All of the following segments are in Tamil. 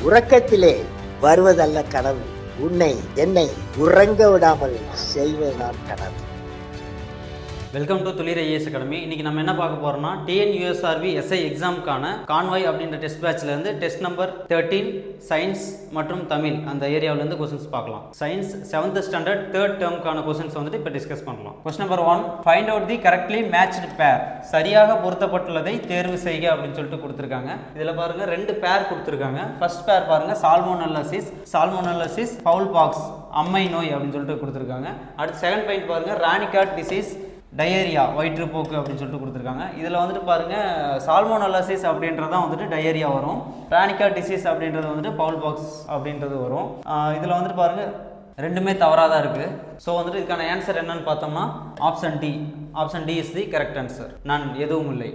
உறக்கத்திலே வருவதல்ல கனவு, உன்னை என்னை உறங்க விடாமல் செய்வதுதான் கனவு. வெல்கம் டு துளிர் ஐஏஎஸ் அகாடமி. இன்னைக்கு நம்ம என்ன பார்க்க போறோம்னா டிஎன்யூஎஸ்ஆர்பி எஸ்ஐ எக்ஸாமுக்கான கான்வாய் அப்படின்ற டெஸ்ட் பேட்ச்ல இருந்து டெஸ்ட் நம்பர் 13 சயின்ஸ் மற்றும் தமிழ் அந்த ஏரியாவில இருந்து क्वेश्चंस பார்க்கலாம். Science 7th standard 3rd டேர்முக்கான questions வந்துட்டு இப்போ டிஸ்கஸ் பண்ணலாம். क्वेश्चन நம்பர் 1, ஃபைண்ட் அவுட் தி கரெக்ட்லி மேட்ச்டு பேர். சரியாக பொருத்தப்பட்டுள்ளதை தேர்வு செய்க அப்படின்னு சொல்லிட்டு கொடுத்திருக்காங்க. இதுல பாருங்க ரெண்டு பேர் கொடுத்திருக்காங்க. ஃபர்ஸ்ட் பேர் பாருங்க சால்மோனெல்லசிஸ் ஃபவுல் பாக்ஸ் அம்மை நோய் அப்படின்னு சொல்லிட்டு கொடுத்திருக்காங்க. அடுத்து செகண்ட் பாயிண்ட் பாருங்க ரானிகாட் டிசீஸ் டயரியா வயிற்றுப்போக்கு அப்படின்னு சொல்லிட்டு கொடுத்துருக்காங்க. இதில் வந்துட்டு பாருங்கள் சால்மோனெல்லசிஸ் அப்படின்றதான் வந்துட்டு டயரியா வரும், ரானிகா டிசீஸ் அப்படின்றது வந்துட்டு பவுல் பாக்ஸ் அப்படின்றது வரும். இதில் வந்துட்டு பாருங்கள் ரெண்டுமே தவறாக தான் இருக்குது. ஸோ வந்துட்டு இதுக்கான ஆன்சர் என்னன்னு பார்த்தோம்னா option D is the correct answer. நான் எதுவும் இல்லை.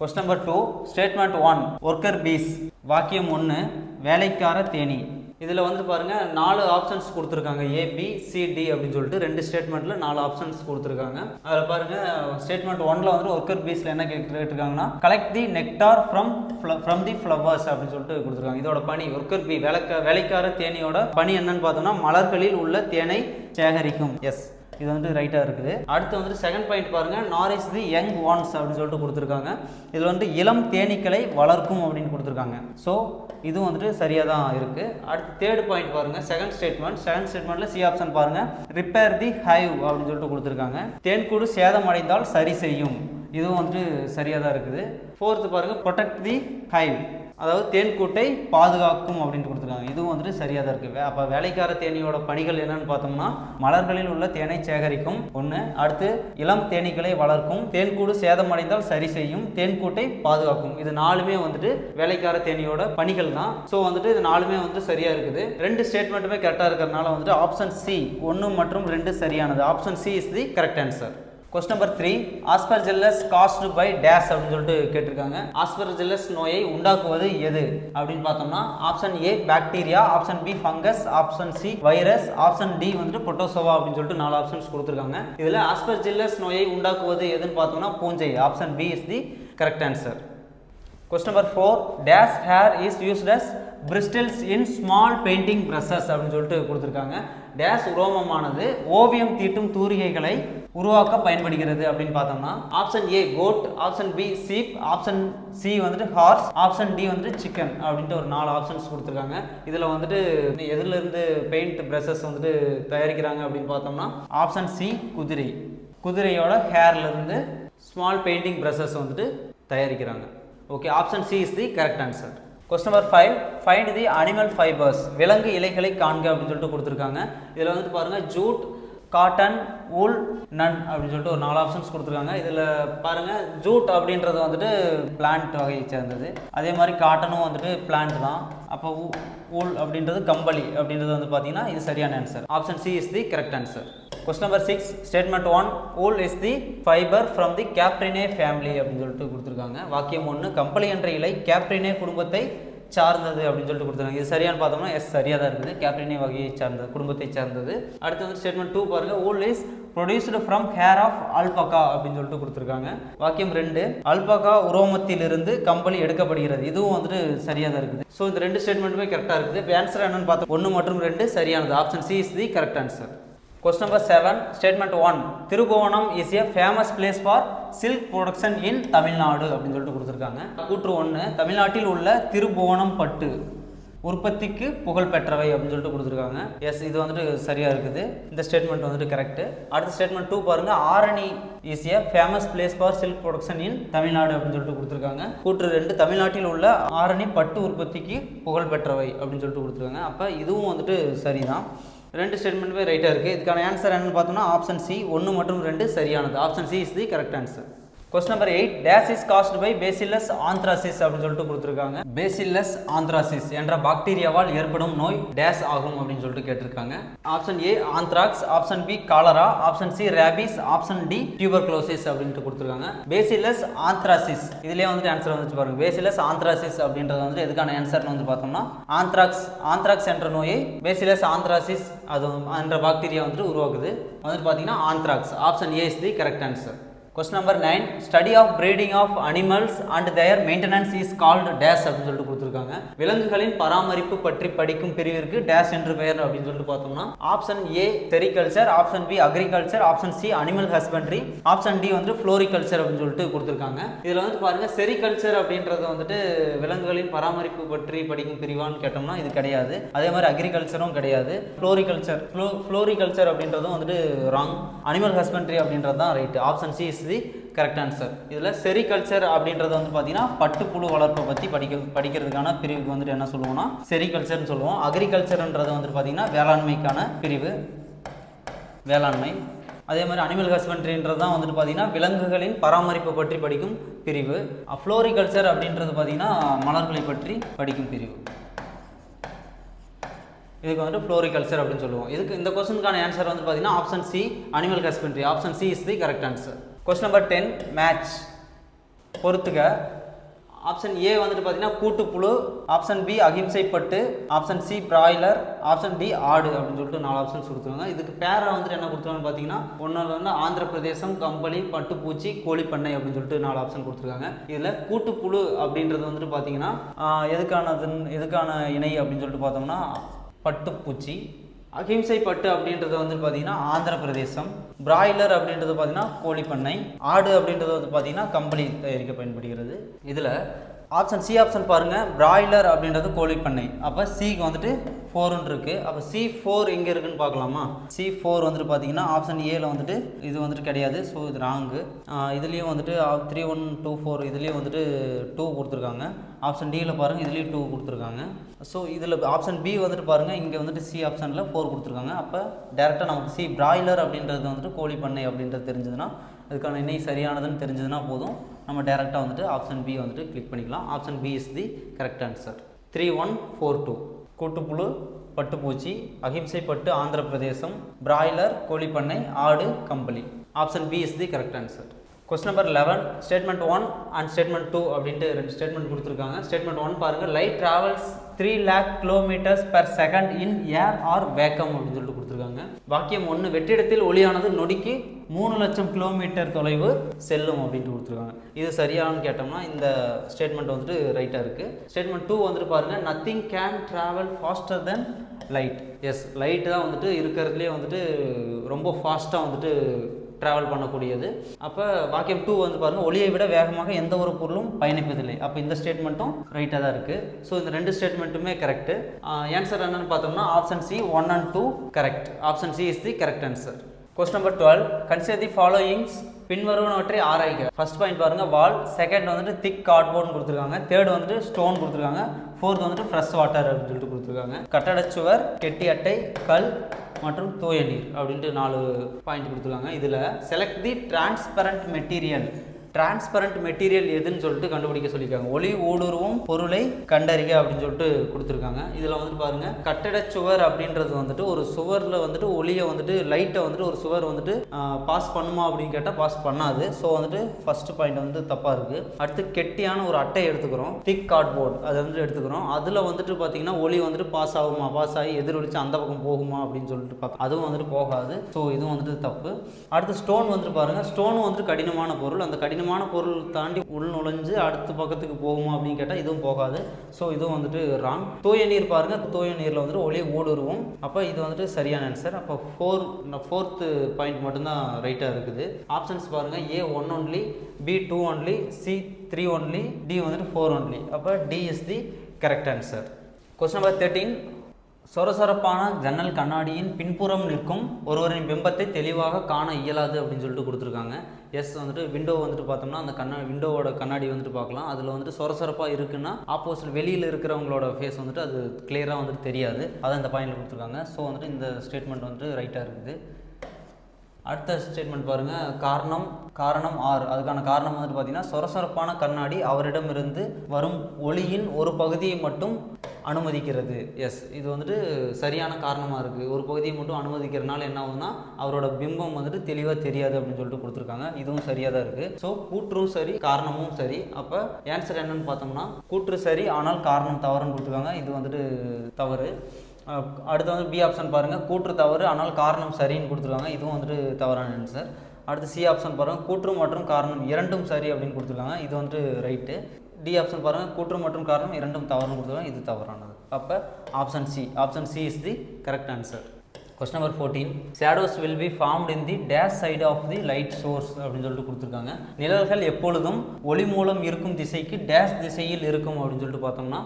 Question number 2, statement 1 worker bees. வாக்கியம் 1 வேலைக்கார தேனி. இதில் வந்து பாருங்கள் 4 ஆப்ஷன்ஸ் கொடுத்துருக்காங்க, ABCD அப்படின்னு சொல்லிட்டு ரெண்டு ஸ்டேட்மெண்ட்டில் 4 ஆப்ஷன்ஸ் கொடுத்துருக்காங்க. அதில் பாருங்கள் ஸ்டேட்மெண்ட் 1ல் வந்துட்டு ஒர்க்கர் பீஸில் என்ன கேட்டிருக்காங்கன்னா collect the nectar from the flowers அப்படின்னு சொல்லிட்டு கொடுத்துருக்காங்க. இதோட பணி ஒர்க்கர் பீ வேலைக்கார தேனியோட பணி என்னன்னு பார்த்தோம்னா மலர்களில் உள்ள தேனை சேகரிக்கும். எஸ், இது வந்து ரைட்டாக இருக்குது. அடுத்து வந்துட்டு செகண்ட் பாயிண்ட் பாருங்கள் நாரிஸ் தி யங் வான்ஸ் அப்படின்னு சொல்லிட்டு கொடுத்துருக்காங்க. இதில் வந்து இளம் தேனீக்களை வளர்க்கும் அப்படின்னு கொடுத்துருக்காங்க. ஸோ இது வந்துட்டு சரியாக தான் இருக்குது. அடுத்து தேர்ட் பாயிண்ட் பாருங்கள் செகண்ட் ஸ்டேட்மெண்ட்டில் சி ஆப்ஷன் பாருங்கள் ரிப்பேர் தி ஹைவ் அப்படின்னு சொல்லிட்டு கொடுத்துருக்காங்க. தேன்கூடு சேதம் அடைந்தால் சரி செய்யும், இதுவும் வந்துட்டு சரியாக தான் இருக்குது. ஃபோர்த்து பாருங்கள் ப்ரொடெக்ட் தி ஹைவ், அதாவது தேன்கூட்டை பாதுகாக்கும் அப்படின்ட்டு கொடுத்துருக்காங்க. இதுவும் வந்துட்டு சரியாக தான் இருக்குது. அப்போ வேலைக்கார தேனியோட பணிகள் என்னன்னு பார்த்தோம்னா மலர்களில் உள்ள தேனை சேகரிக்கும் ஒன்று, அடுத்து இளம் தேனீக்களை வளர்க்கும், தேன்கூடு சேதமடைந்தால் சரி செய்யும், தேன்கூட்டை பாதுகாக்கும். இது 4மே வந்துட்டு வேலைக்கார தேனியோட பணிகள் தான். ஸோ வந்துட்டு இது 4மே வந்துட்டு சரியாக இருக்குது. ரெண்டு ஸ்டேட்மெண்ட்டுமே கரெக்டாக இருக்கிறதுனால வந்துட்டு ஆப்ஷன் சி 1 மற்றும் 2 சரியானது. Option C is the correct answer. Question number 3, aspergillus caused by dash அப்படின்னு சொல்லிட்டு கேட்டிருக்காங்க. ஆஸ்பர்ஜில்லஸ் நோயை உண்டாக்குவது எது அப்படின்னு பார்த்தோம்னா option A bacteria, option B fungus, option C virus, option D வந்துட்டு புரோட்டோசோவா அப்படின்னு சொல்லிட்டு 4 ஆப்ஷன்ஸ் கொடுத்துருக்காங்க. இதில் ஆஸ்பர்ஜில்லஸ் நோயை உண்டாக்குவது எதுன்னு பார்த்தோம்னா பூஞ்சை. Option B is the correct answer. Question number 4, dash hair is used as bristles in small painting brushes அப்படின்னு சொல்லிட்டு கொடுத்துருக்காங்க. டேஷ் உரோமமானது ஓவியம் தீட்டும் தூரிகைகளை உருவாக்க பயன்படுகிறது அப்படின்னு பார்த்தோம்னா option A goat, option B sheep, option C வந்துட்டு ஹார்ஸ், ஆப்ஷன் டி வந்துட்டு சிக்கன் அப்படின்ட்டு ஒரு 4 ஆப்ஷன்ஸ் கொடுத்துருக்காங்க. இதில் வந்துட்டு எதுலேருந்து பெயிண்ட் பிரஷஸ் வந்துட்டு தயாரிக்கிறாங்க அப்படின்னு பார்த்தோம்னா ஆப்ஷன் சி குதிரையோட ஹேர்லேருந்து ஸ்மால் பெயிண்டிங் பிரஷஸ் வந்துட்டு தயாரிக்கிறாங்க. Okay, option C is the correct answer. Question number 5, find the animal fibres. விலங்கு இலைகளை காண்க அப்படின்னு சொல்லிட்டு கொடுத்துருக்காங்க. இதில் வந்துட்டு பாருங்கள் ஜூட், காட்டன், ஊல், நன் அப்படின்னு சொல்லிட்டு ஒரு 4 ஆப்ஷன்ஸ் கொடுத்துருக்காங்க. இதில் பாருங்கள் ஜூட் அப்படின்றது வந்துட்டு பிளான்ட் வகையை சேர்ந்தது, அதே மாதிரி காட்டனும் வந்துட்டு பிளான்ட் தான். அப்போ ஊல் அப்படின்றது கம்பளி அப்படின்றது வந்து பார்த்தீங்கன்னா இது சரியான answer. Option C is the correct answer. Question number 6, statement 1 wool is the fibre from the Caprinae family அப்படின்னு சொல்லிட்டு கொடுத்துருக்காங்க. வாக்கியம் 1 கம்பளி என்ற இலை கேப்ரினே குடும்பத்தை சார்ந்தது அப்படின்னு சொல்லிட்டு கொடுத்துருக்காங்க. இது சரியான பார்த்தோம்னா எஸ் சரியாக தான் இருக்குது, கேப்ரினே வகையை சார்ந்தது, குடும்பத்தை சார்ந்தது. அடுத்து வந்து ஸ்டேட்மெண்ட் 2 பாருங்கள் wool is produced from hair of alpaca அப்படின்னு சொல்லிட்டு கொடுத்துருக்காங்க. வாக்கியம் 2 அல்பகா உரோமத்திலிருந்து கம்பளி எடுக்கப்படுகிறது, இதுவும் வந்துட்டு சரியாக தான் இருக்குது. ஸோ இந்த ரெண்டு ஸ்டேட்மெண்ட்டுமே கரெக்டாக இருக்குது. இப்போ ஆன்சர் என்னன்னு பார்த்தோம் 1 மற்றும் 2 சரியானது. Option C is the correct answer. Question number 7, statement 1, Thirubuvanam is a famous place for silk production in Tamil Nadu அப்படின்னு சொல்லிட்டு கொடுத்துருக்காங்க. கூற்று 1, தமிழ்நாட்டில் உள்ள திருபுவனம் பட்டு உற்பத்திக்கு புகழ் பெற்றவை அப்படின்னு சொல்லிட்டு கொடுத்துருக்காங்க. எஸ், இது வந்துட்டு சரியாக இருக்குது. இந்த ஸ்டேட்மெண்ட் வந்துட்டு கரெக்டு. அடுத்த ஸ்டேட்மெண்ட் 2 பாருங்கள் Arani is a famous place for silk production இன் தமிழ்நாடு அப்படின்னு சொல்லிட்டு கொடுத்துருக்காங்க. கூற்று 2, தமிழ்நாட்டில் உள்ள ஆரணி பட்டு உற்பத்திக்கு புகழ் பெற்றவை அப்படின்னு சொல்லிட்டு கொடுத்துருக்காங்க. அப்போ இதுவும் வந்துட்டு சரிதான். ரெண்டு ஸ்டேட்மெண்ட்டுமே ரைட்டாக இருக்குது. இதுக்கான ஆன்சர் என்னன்னு பார்த்தோம்னா ஆப்ஷன் சி 1 மற்றும் 2 சரியானது. Option C is the correct answer. Question number 8, dash is caused by bacillus anthracis அப்படின்னு சொல்லிட்டு கொடுத்துருக்காங்க. பேசில்லஸ் ஆந்த்ராசிஸ் என்ற பாக்டீரியாவால் ஏற்படும் நோய் டேஷ் ஆகும் அப்படின்னு சொல்லிட்டு கேட்டிருக்காங்க. Option A anthrax, option B cholera, option C rabies, option D tuberculosis அப்படின்ட்டு கொடுத்துருக்காங்க. பேசில்லஸ் ஆந்த்ராசிஸ் இதுலேயே வந்துட்டு ஆன்சர் வந்துச்சு பாருங்க. பேசில்லஸ் ஆந்த்ராசிஸ் அப்படின்றது வந்துட்டு எதுக்கான ஆன்சர்னு வந்து பார்த்தோம்னா ஆந்த்ராக்ஸ் என்ற நோயை பேசில்லஸ் ஆந்த்ராசிஸ் அது என்ற பாக்டீரியா வந்துட்டு உருவாக்குது. வந்துட்டு பார்த்தீங்கன்னா anthrax. Option A is the correct answer. Question number 9 study of breeding of animals and their maintenance is called dash அப்படின்னு சொல்லிட்டு கொடுத்துருக்காங்க. விலங்குகளின் பராமரிப்பு பற்றி படிக்கும் பிரிவிற்கு டேஷ் என்று பெயர் அப்படின்னு சொல்லிட்டு பார்த்தோம்னா option A sericulture, option B agriculture, option C animal husbandry, option D வந்து ஃப்ளோரிகல்ச்சர் அப்படின்னு சொல்லிட்டு கொடுத்துருக்காங்க. இதில் வந்து பாருங்க செரிகல்ச்சர் அப்படின்றது வந்துட்டு விலங்குகளின் பராமரிப்பு பற்றி படிக்கும் பிரிவான்னு கேட்டோம்னா இது கிடையாது. அதே மாதிரி அக்ரிகல்ச்சரும் கிடையாது. ஃப்ளோரிகல்ச்சர் அப்படின்றதும் வந்துட்டு ராங். அனிமல் ஹஸ்பண்ட்ரி அப்படின்றது தான் right. Option C is the correct answer. இதில் செரிகல்ச்சர் அப்படின்றது வந்து பார்த்தீங்கன்னா பட்டுப்புழு வளர்ப்பை பற்றி படிக்கிறதுக்கான பிரிவுக்கு வந்துட்டு என்ன சொல்லுவோம்னா செரிகல்ச்சர்னு சொல்லுவோம். அக்ரிகல்ச்சர்ன்றது வந்துட்டு பார்த்தீங்கன்னா வேளாண்மைக்கான பிரிவு, வேளாண்மை. அதே மாதிரி அனிமல் ஹஸ்பண்ட்ரின்றது தான் வந்துட்டு பார்த்தீங்கன்னா விலங்குகளின் பராமரிப்பு பற்றி படிக்கும் பிரிவு. ஃப்ளோரிகல்ச்சர் அப்படின்றது பார்த்தீங்கன்னா மலர்களை பற்றி படிக்கும் பிரிவு. இதுக்கு வந்துட்டு ஃப்ளோரிகல்ச்சர் அப்படின்னு சொல்லுவோம். இதுக்கு இந்த கொஸ்டினுக்கான ஆன்சர் வந்து பார்த்தீங்கன்னா option C animal husbandry. Option C is the correct answer. Question number 10 match பொறுத்துக்க. ஆப்ஷன் ஏ வந்துட்டு பார்த்தீங்கன்னா கூட்டுப்புழு, ஆப்ஷன் பி அகிம்சைப்பட்டு, option C broiler, option D ஆடு அப்படின்னு சொல்லிட்டு 4 ஆப்ஷன்ஸ் கொடுத்துருக்காங்க. இதுக்கு பேரை வந்துட்டு என்ன கொடுத்துருக்காங்கன்னு பார்த்தீங்கன்னா ஒன்றில் வந்து ஆந்திர பிரதேசம், கம்பளி, பட்டுப்பூச்சி, கோழிப்பண்ணை அப்படின்னு சொல்லிட்டு 4 ஆப்ஷன் கொடுத்துருக்காங்க. இதில் கூட்டுப்புழு அப்படின்றது வந்துட்டு பார்த்தீங்கன்னா எதுக்கான இணை அப்படின்னு சொல்லிட்டு பார்த்தோம்னா பட்டுப்பூச்சி. அகிம்சை பட்டு அப்படின்றது வந்து பார்த்தீங்கன்னா ஆந்திர பிரதேசம். பிராய்லர் அப்படின்றது பார்த்தீங்கன்னா கோழிப்பண்ணை. ஆடு அப்படின்றது வந்து பார்த்தீங்கன்னா கம்பளி தயாரிக்க பயன்படுகிறது. இதில் ஆப்ஷன் சி ஆப்ஷன் பாருங்கள், பிராய்லர் அப்படின்றது கோழிப்பண்ணை. அப்போ சிக்கு வந்துட்டு 4 இருக்குது. அப்போ C4 எங்கே இருக்குன்னு பார்க்கலாமா? C4 வந்துட்டு பார்த்தீங்கன்னா ஆப்ஷன் ஏல வந்துட்டு இது வந்துட்டு கிடையாது. ஸோ இது ராங்கு. இதுலேயும் வந்துட்டு 3, 1, 2, 4 இதுலேயும் வந்துட்டு 2 கொடுத்துருக்காங்க. ஆப்ஷன் டியில் பாருங்கள், இதுலேயும் 2 கொடுத்துருக்காங்க. ஸோ இதில் ஆப்ஷன் பி வந்துட்டு பாருங்கள், இங்கே வந்துட்டு சி ஆப்ஷனில் 4 கொடுத்துருக்காங்க. அப்போ டேரெக்டாக நமக்கு சி பிராய்லர் அப்படின்றது வந்துட்டு கோழிப்பண்ணை அப்படின்றது தெரிஞ்சதுன்னா, அதுக்கான இணை சரியானதுன்னு தெரிஞ்சதுன்னா போதும், நம்ம டேரெக்டாக வந்துட்டு ஆப்ஷன் பி வந்துட்டு கிளிக் பண்ணிக்கலாம். Option B is the correct answer. 3142 கூட்டுப்புழு, பட்டுப்பூச்சி, அகிம்சை பட்டு ஆந்திர பிரதேசம், பிராய்லர் கோழிப்பண்ணை, ஆடு கம்பளி. Option B is the correct answer. Question number 11 statement 1 and statement 2 அப்படின்ட்டு 2 ஸ்டேட்மெண்ட் கொடுத்துருக்காங்க. ஸ்டேட்மெண்ட் 1 பாருங்கள், light travels 3 lakh km/s in air or vacuum அப்படின்னு சொல்லிட்டு கொடுத்துருக்காங்க. வாக்கியம் 1 வெற்றிடத்தில் ஒளியானது நொடிக்கு 3 லட்சம் கிலோமீட்டர் தொலைவு செல்லும் அப்படின்ட்டு கொடுத்துருக்காங்க. இது சரியானு கேட்டோம்னா இந்த ஸ்டேட்மெண்ட் வந்துட்டு ரைட்டாக இருக்குது. ஸ்டேட்மெண்ட் 2 வந்துட்டு பாருங்கள், nothing can travel faster than light. Yes, light தான் வந்துட்டு இருக்கிறதுலே வந்துட்டு ரொம்ப ஃபாஸ்ட்டாக வந்துட்டு ட்ராவல் பண்ணக்கூடியது. அப்போ வாக்கியம் 2 வந்து பாருங்கள், ஒளியை விட வேகமாக எந்த ஒரு பொருளும் பயணிப்பதில்லை. அப்போ இந்த ஸ்டேட்மெண்ட்டும் ரைட்டாக தான் இருக்குது. ஸோ இந்த 2 ஸ்டேட்மெண்ட்டுமே கரெக்டு. ஆன்சர் என்னன்னு பார்த்தோம்னா option C 1 and 2 correct. Option C is the correct answer. Question number 12 consider the followings பின்வருவனவற்றை ஆராய்க. ஃபர்ஸ்ட் பாயிண்ட் பாருங்கள், வால். செகண்ட் வந்துட்டு திக் கார்ட்போர்டு கொடுத்துருக்காங்க. தேர்ட் வந்துட்டு ஸ்டோன் கொடுத்துருக்காங்க. ஃபோர்த் வந்துட்டு ஃப்ரெஷ் வாட்டர் அப்படின்னு சொல்லிட்டு கொடுத்துருக்காங்க. கட்டடச்சுவர், கெட்டி அட்டை, கல் மற்றும் தூய நீர் அப்படின்ட்டு 4 பாயிண்ட் கொடுத்துருக்காங்க. இதில் செலக்ட் தி டிரான்ஸ்பரண்ட் மெட்டீரியல். டிரான்ஸ்பரண்ட் மெட்டீரியல் எதுன்னு சொல்லிட்டு கண்டுபிடிக்க சொல்லியிருக்காங்க. ஒளி ஊடுருவும் பொருளை கண்டறிக அப்படின்னு சொல்லிட்டு கொடுத்துருக்காங்க. இதில் வந்துட்டு பாருங்கள், கட்டடச்சுவர் அப்படின்றது வந்துட்டு ஒரு சுவரில் வந்துட்டு ஒளியை வந்துட்டு லைட்டை வந்துட்டு ஒரு சுவர் வந்துட்டு பாஸ் பண்ணுமா அப்படின்னு கேட்டால் பாஸ் பண்ணாது. ஸோ வந்துட்டு ஃபர்ஸ்ட் பாயிண்ட் வந்து தப்பாக இருக்குது. அடுத்து கெட்டியான ஒரு அட்டை எடுத்துக்கிறோம், திக் கார்ட்போர்டு அதை வந்துட்டு எடுத்துக்கிறோம். அதில் வந்துட்டு பார்த்தீங்கன்னா ஒளி வந்துட்டு பாஸ் ஆகுமா, பாஸ் ஆகி எதிரொலிச்சு அந்த பக்கம் போகுமா அப்படின்னு சொல்லிட்டு பார்க்க, அதுவும் வந்துட்டு போகாது. ஸோ இதுவும் வந்துட்டு தப்பு. அடுத்து ஸ்டோன் வந்துட்டு பாருங்கள், ஸ்டோனும் வந்துட்டு கடினமான பொருள். அந்த கடினமான பொருள் தாண்டி உள் நுழைஞ்சு அடுத்த பக்கத்துக்கு போகுமா அப்படின்னு கேட்டால் இதுவும் போகாது. ஸோ இதுவும் வந்துட்டு ராங். தூய நீர் பாருங்கள், தூய நீரில் வந்துட்டு ஒளி ஊடுருவும். அப்போ இது வந்துட்டு சரியான ஆன்சர். அப்போ ஃபோர்த்து பாயிண்ட் மட்டும்தான் ரைட்டாக இருக்குது. ஆப்ஷன்ஸ் பாருங்கள், A 1 only, B 2 only, C 3 only, D வந்துட்டு 4 only. அப்போ D is the correct answer. Question number 13 சொரசொரப்பான ஜன்னல் கண்ணாடியின் பின்புறம் நிற்கும் ஒருவரின் பிம்பத்தை தெளிவாக காண இயலாது அப்படின்னு சொல்லிட்டு கொடுத்துருக்காங்க. எஸ் வந்துட்டு விண்டோ வந்துட்டு பார்த்தோம்னா அந்த விண்டோவோட கண்ணாடி வந்துட்டு பார்க்கலாம். அதில் வந்துட்டு சொரசொரப்பாக இருக்குன்னா ஆப்போசிட் வெளியில் இருக்கிறவங்களோட ஃபேஸ் வந்துட்டு அது கிளியராக வந்துட்டு தெரியாது. அதான் இந்த பாயிண்டில் கொடுத்துருக்காங்க. ஸோ வந்துட்டு இந்த ஸ்டேட்மெண்ட் வந்துட்டு ரைட்டாக இருக்குது. அடுத்த ஸ்டேட்மெண்ட் பாருங்கள், காரணம் 6. அதுக்கான காரணம் வந்துட்டு பார்த்தீங்கன்னா சொரசொரப்பான கண்ணாடி அவரிடமிருந்து வரும் ஒளியின் ஒரு பகுதியை மட்டும் அனுமதிக்கிறது. எஸ், இது வந்துட்டு சரியான காரணமாக இருக்குது. ஒரு பகுதியை மட்டும் அனுமதிக்கிறதுனால என்ன ஆகுதுன்னா அவரோட பிம்பம் வந்துட்டு தெளிவாக தெரியாது அப்படின்னு சொல்லிட்டு கொடுத்துருக்காங்க. இதுவும் சரியாக தான் இருக்குது. ஸோ கூற்றும் சரி, காரணமும் சரி. அப்போ ஆன்சர் என்னன்னு பார்த்தோம்னா கூற்று சரி ஆனால் காரணம் தவறுன்னு கொடுத்துருக்காங்க. இது வந்துட்டு தவறு. அடுத்து வந்து பி ஆப்ஷன் பாருங்கள், கூற்று தவறு ஆனால் காரணம் சரின்னு கொடுத்துருக்காங்க. இதுவும் வந்துட்டு தவறான ஆன்சர். அடுத்து சி ஆப்ஷன் பாருங்கள் கூற்று மற்றும் காரணம் இரண்டும் சரி அப்படின்னு கொடுத்துருக்காங்க, இது வந்துட்டு ரைட்டு. டி ஆப்ஷன் பாருங்கள் கூற்று மற்றும் காரணம் இரண்டும் தவறுன்னு கொடுத்துருக்காங்க, இது தவறானது. அப்போ option C is the correct answer. Question number 14. Shadows will be formed in the dash side of the light source அப்படின்னு சொல்லிட்டு கொடுத்துருக்காங்க. நிழல்கள் எப்பொழுதும் ஒளி மூலம் இருக்கும் திசைக்கு டேஷ் திசையில் இருக்கும் அப்படின்னு சொல்லிட்டு பார்த்தோம்னா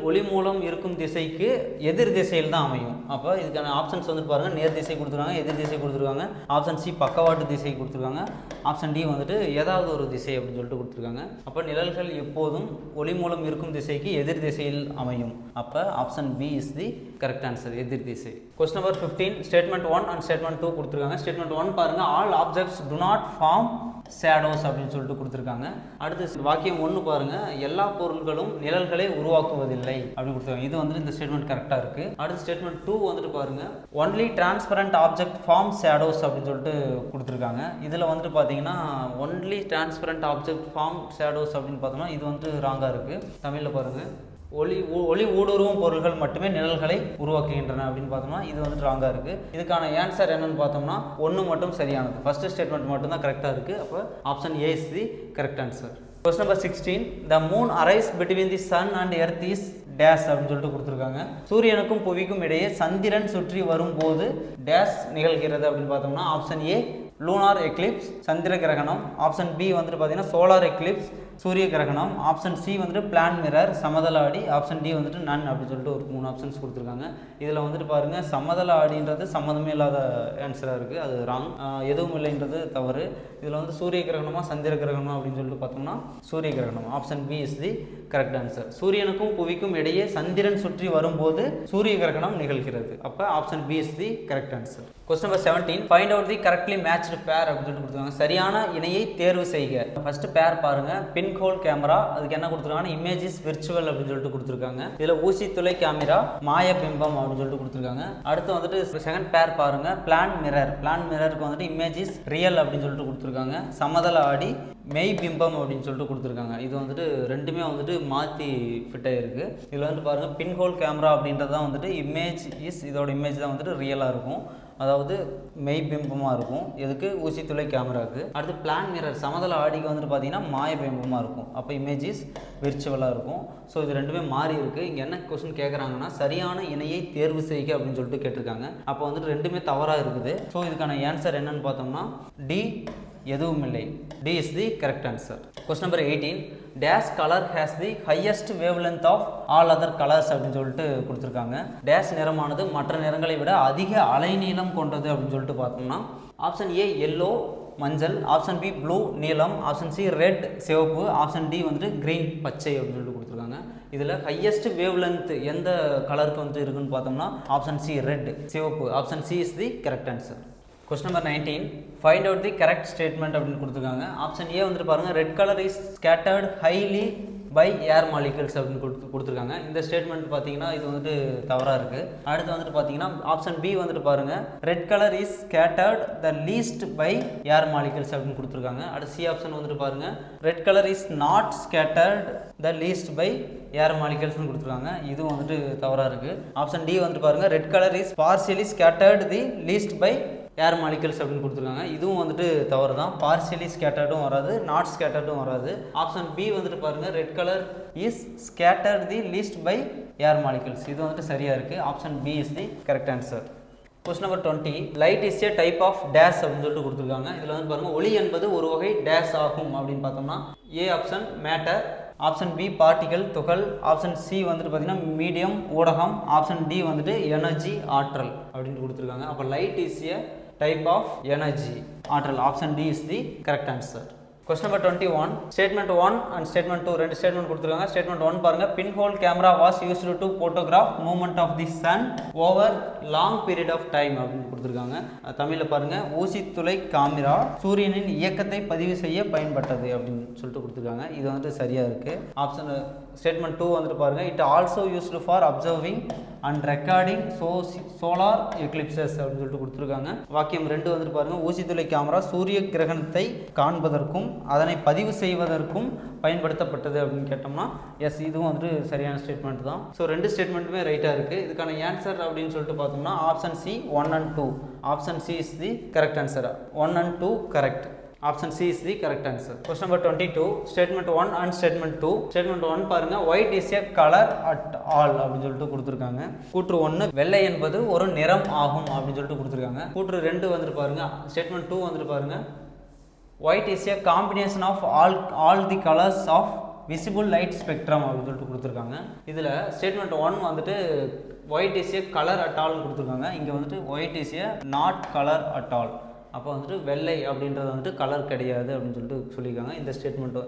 ஒளி மூலம் இருக்கும் திசைக்கு எதிர் திசையில் தான் அமையும். அப்போ இதுக்கான ஆப்ஷன்ஸ் வந்துட்டு பாருங்கள், நேர் திசை கொடுத்துருக்காங்க, எதிர் திசை கொடுத்துருக்காங்க, ஆப்ஷன் சி பக்கவாட்டு திசை கொடுத்துருக்காங்க, ஆப்ஷன் டி வந்துட்டு ஏதாவது ஒரு திசை அப்படின்னு சொல்லிட்டு கொடுத்துருக்காங்க. அப்போ நிழல்கள் எப்போதும் ஒளி மூலம் இருக்கும் திசைக்கு எதிர் திசையில் அமையும். அப்போ option B is the correct answer, எதிர் திசை. Question number 15. Statement 1 and statement 2 கொடுத்துருக்காங்க. Statement 1 பாருங்க, all objects do not form shadows அப்படின்னு சொல்லிட்டு கொடுத்துருக்காங்க. அடுத்து வாக்கியம் 1 பாருங்க, எல்லா பொருட்களும் நிழல்களை உருவாக்குவதில்லை அப்படின்னு கொடுத்துருக்காங்க. இது வந்துட்டு இந்த ஸ்டேட்மெண்ட் கரெக்டாக இருக்கு. அடுத்து ஸ்டேட்மெண்ட் 2 வந்துட்டு பாருங்க, only transparent object form shadows அப்படின்னு சொல்லிட்டு கொடுத்துருக்காங்க. இதில் வந்துட்டு பார்த்தீங்கன்னா only transparent object form shadows அப்படின்னு பார்த்தோம்னா இது வந்து ராங்காக இருக்கு. தமிழில் பாருங்க, ஒளி ஊடுருவும் பொருள்கள் மட்டுமே நிழல்களை உருவாக்குகின்றன அப்படின்னு பார்த்தோம்னா இது வந்துட்டு ராங்காக இருக்குது. இதுக்கான ஆன்சர் என்னன்னு பார்த்தோம்னா 1 மட்டும் சரியானது, ஃபர்ஸ்ட் ஸ்டேட்மெண்ட் மட்டும் தான் கரெக்டாக இருக்குது. அப்போ option A is the correct answer. Question number 16. The moon arrives between the sun and earth is dash அப்படின்னு சொல்லிட்டு கொடுத்துருக்காங்க. சூரியனுக்கும் புவிக்கும் இடையே சந்திரன் சுற்றி வரும்போது டேஷ் நிகழ்கிறது அப்படின்னு பார்த்தோம்னா ஆப்ஷன் ஏ லூனார் எக்லிப்ஸ் சந்திர கிரகணம், ஆப்ஷன் பி வந்துட்டு பார்த்தீங்கன்னா சோலார் எக்லிப்ஸ் சூரிய கிரகணம், ஆப்ஷன் சி வந்துட்டு பிளான் மிரர் சமதள ஆடி, ஆப்ஷன் டி வந்துட்டு நன் அப்படின்னு சொல்லிட்டு ஒரு 3 ஆப்ஷன்ஸ் கொடுத்துருக்காங்க. இதில் வந்துட்டு பாருங்கள் சமதள ஆடின்றது சம்மந்தமே இல்லாத ஆன்சராக இருக்குது, அது ராங், எதுவும் இல்லைன்றது தவறு. இதில் வந்து சூரிய கிரகணமா சந்திர கிரகணமா அப்படின்னு சொல்லிட்டு பார்த்தோம்னா சூரிய கிரகணம், option B is the correct answer. சூரியனுக்கும் புவிக்கும் இடையே சந்திரன் சுற்றி வரும்போது சூரிய கிரகணம் நிகழ்கிறது. அப்போ option B is the correct answer. Question number 17. Find out the correctly matched pair அப்படின்னு சொல்லிட்டு கொடுத்துருக்காங்க. சரியான இணையை தேர்வு செய்க. ஃபர்ஸ்ட் பேர் பாருங்க, பின் ஹோல் கேமரா, அதுக்கு என்ன கொடுத்துருக்காங்கன்னா இமேஜஸ் விர்ச்சுவல் அப்படின்னு சொல்லிட்டு கொடுத்துருக்காங்க. இதில் ஊசி துளை கேமரா மாய பிம்பம் அப்படின்னு சொல்லிட்டு கொடுத்துருக்காங்க. அடுத்து வந்துட்டு செகண்ட் பேர் பாருங்க, பிளான் மிரருக்கு வந்துட்டு இமேஜஸ் ரியல் அப்படின்னு சொல்லிட்டு கொடுத்துருக்காங்க. சமதள ஆடி மெய் பிம்பம் அப்படின்னு சொல்லிட்டு கொடுத்துருக்காங்க. இது வந்துட்டு ரெண்டுமே வந்துட்டு மாற்றி ஃபிட் ஆகிருக்கு. இதில் வந்துட்டு பாருங்கள் பின் ஹோல் கேமரா அப்படின்றது தான் வந்துட்டு இதோட இமேஜ் தான் வந்துட்டு ரியலாக இருக்கும், அதாவது மெய் பிம்பமாக இருக்கும். இதுக்கு ஊசி துளை கேமராவுக்கு. அடுத்து பிளான் மிரர் சமதள ஆடிக்கு வந்துட்டு பார்த்தீங்கன்னா மாய பிம்பமாக இருக்கும். அப்போ இமேஜஸ் விர்ச்சுவலாக இருக்கும். ஸோ இது ரெண்டுமே மாறி இருக்குது. இங்கே என்ன கொஸ்டின் கேட்குறாங்கன்னா சரியான இணையை தேர்வு செய்க அப்படின்னு சொல்லிட்டு கேட்டிருக்காங்க. அப்போ வந்துட்டு ரெண்டுமே தவறாக இருக்குது. ஸோ இதுக்கான ஆன்சர் என்னன்னு பார்த்தோம்னா டி எதுவும் இல்லை, D is the correct answer. Question number 18. Dash colour has the highest wavelength of all other colours அப்படின்னு சொல்லிட்டு கொடுத்துருக்காங்க. டேஷ் நிறமானது மற்ற நிறங்களை விட அதிக அலைநீளம் கொண்டது அப்படின்னு சொல்லிட்டு பார்த்தோம்னா ஆப்ஷன் ஏ எல்லோ மஞ்சள், ஆப்ஷன் பி ப்ளூ நீலம், ஆப்ஷன் சி ரெட் சிவப்பு, ஆப்ஷன் டி வந்துட்டு கிரீன் பச்சை அப்படின்னு சொல்லிட்டு கொடுத்துருக்காங்க. இதில் ஹையஸ்ட் வேவ் லென்த் எந்த கலருக்கு வந்துட்டு இருக்குன்னு பார்த்தோம்னா ஆப்ஷன் சி ரெட் சிவப்பு, option C is the correct answer. Question number 19. Find out the correct statement அப்படின்னு கொடுத்துருக்காங்க. ஆப்ஷன் ஏ வந்துட்டு பாருங்கள், red colour is scattered highly by air molecules அப்படின்னு கொடுத்துருக்காங்க. இந்த ஸ்டேட்மெண்ட் பார்த்தீங்கன்னா இது வந்துட்டு தவறாக இருக்குது. அடுத்து வந்துட்டு பார்த்தீங்கன்னா ஆப்ஷன் பி வந்துட்டு பாருங்கள், red colour is scattered the least by air molecules அப்படின்னு கொடுத்துருக்காங்க. அடுத்து சி ஆப்ஷன் வந்துட்டு பாருங்கள், red colour is not scattered the least by air மாலிகல்ஸ்னு கொடுத்துருக்காங்க. இதுவும் வந்துட்டு தவறாக இருக்குது. ஆப்ஷன் டி வந்துட்டு பாருங்கள், red colour is partially scattered the least by air molecules அப்படின்னு கொடுத்துருக்காங்க. இதுவும் வந்துட்டு தவறு தான், பார்சியலி ஸ்கேட்டர்டும் வராது, நாட் ஸ்கேட்டர்டும் வராது. ஆப்ஷன் பி வந்துட்டு பாருங்கள், red colour is scattered the least by air molecules, இது வந்துட்டு சரியாக இருக்குது. Option B is the correct answer. Question number 20. Light is a type of dash அப்படின்னு சொல்லிட்டு கொடுத்துருக்காங்க. இதில் வந்து பாருங்கள், ஒளி என்பது ஒரு வகை டேஷ் ஆகும் அப்படின்னு பார்த்தோம்னா A option matter, option B particle துகள், ஆப்ஷன் சி வந்துட்டு பார்த்தீங்கன்னா மீடியம் ஊடகம், ஆப்ஷன் டி வந்துட்டு எனர்ஜி ஆற்றல் அப்படின்னு கொடுத்துருக்காங்க. அப்போ light is a type of energy ஆற்றல், option D is the correct answer. Question number 21. Statement 1 and statement 2 ரெண்டு ஸ்டேட்மெண்ட் கொடுத்துருக்காங்க. ஸ்டேட்மெண்ட் 1 பாருங்க, pinhole camera was used to photograph movement of the sun over long period of time அப்படின்னு கொடுத்துருக்காங்க. தமிழில் பாருங்க, ஊசி துளை காமிரா சூரியனின் இயக்கத்தை பதிவு செய்ய பயன்பட்டது அப்படின்னு சொல்லிட்டு கொடுத்துருக்காங்க. இது வந்துட்டு சரியாக இருக்குது. ஆப்ஷன் ஸ்டேட்மெண்ட் 2 வந்துட்டு பாருங்கள், it also used for observing and recording solar eclipses அப்படின்னு சொல்லிட்டு கொடுத்துருக்காங்க. வாக்கியம் 2 வந்துட்டு பாருங்கள், ஊசித்துளை கேமரா சூரிய கிரகணத்தை காண்பதற்கும் அதனை பதிவு செய்வதற்கும் பயன்படுத்தப்பட்டது அப்படின்னு கேட்டோம்னா எஸ், இதுவும் வந்துட்டு சரியான ஸ்டேட்மெண்ட் தான். ஸோ 2 ஸ்டேட்மெண்ட்டுமே ரைட்டாக இருக்குது. இதுக்கான ஆன்சர் அப்படின்னு சொல்லிட்டு பார்த்தோம்னா option C 1 and 2. Option C is the correct answer. 1 and 2 correct. Option C is the correct answer. Question number 22, statement 1 and statement 2. Statement 1 பாருங்க, white is a colour at all அப்படின்னு சொல்லிட்டு கொடுத்துருக்காங்க. கூற்று 1, வெள்ளை என்பது ஒரு நிறம் ஆகும் அப்படின்னு சொல்லிட்டு கொடுத்துருக்காங்க. கூற்று 2 வந்துட்டு பாருங்க, ஸ்டேட்மெண்ட் 2 வந்துட்டு பாருங்க, white is a combination of all the colours of visible light spectrum அப்படின்னு சொல்லிட்டு கொடுத்துருக்காங்க. இதில் ஸ்டேட்மெண்ட் 1 வந்துட்டு white is a colour at ஆல்னு கொடுத்துருக்காங்க. இங்கே வந்துட்டு white is a not colour at all. அப்போ வந்துட்டு வெள்ளை அப்படின்றது வந்துட்டு கலர் கிடையாது அப்படின்னு சொல்லிட்டு சொல்லியிருக்காங்க. இந்த ஸ்டேட்மெண்ட்டு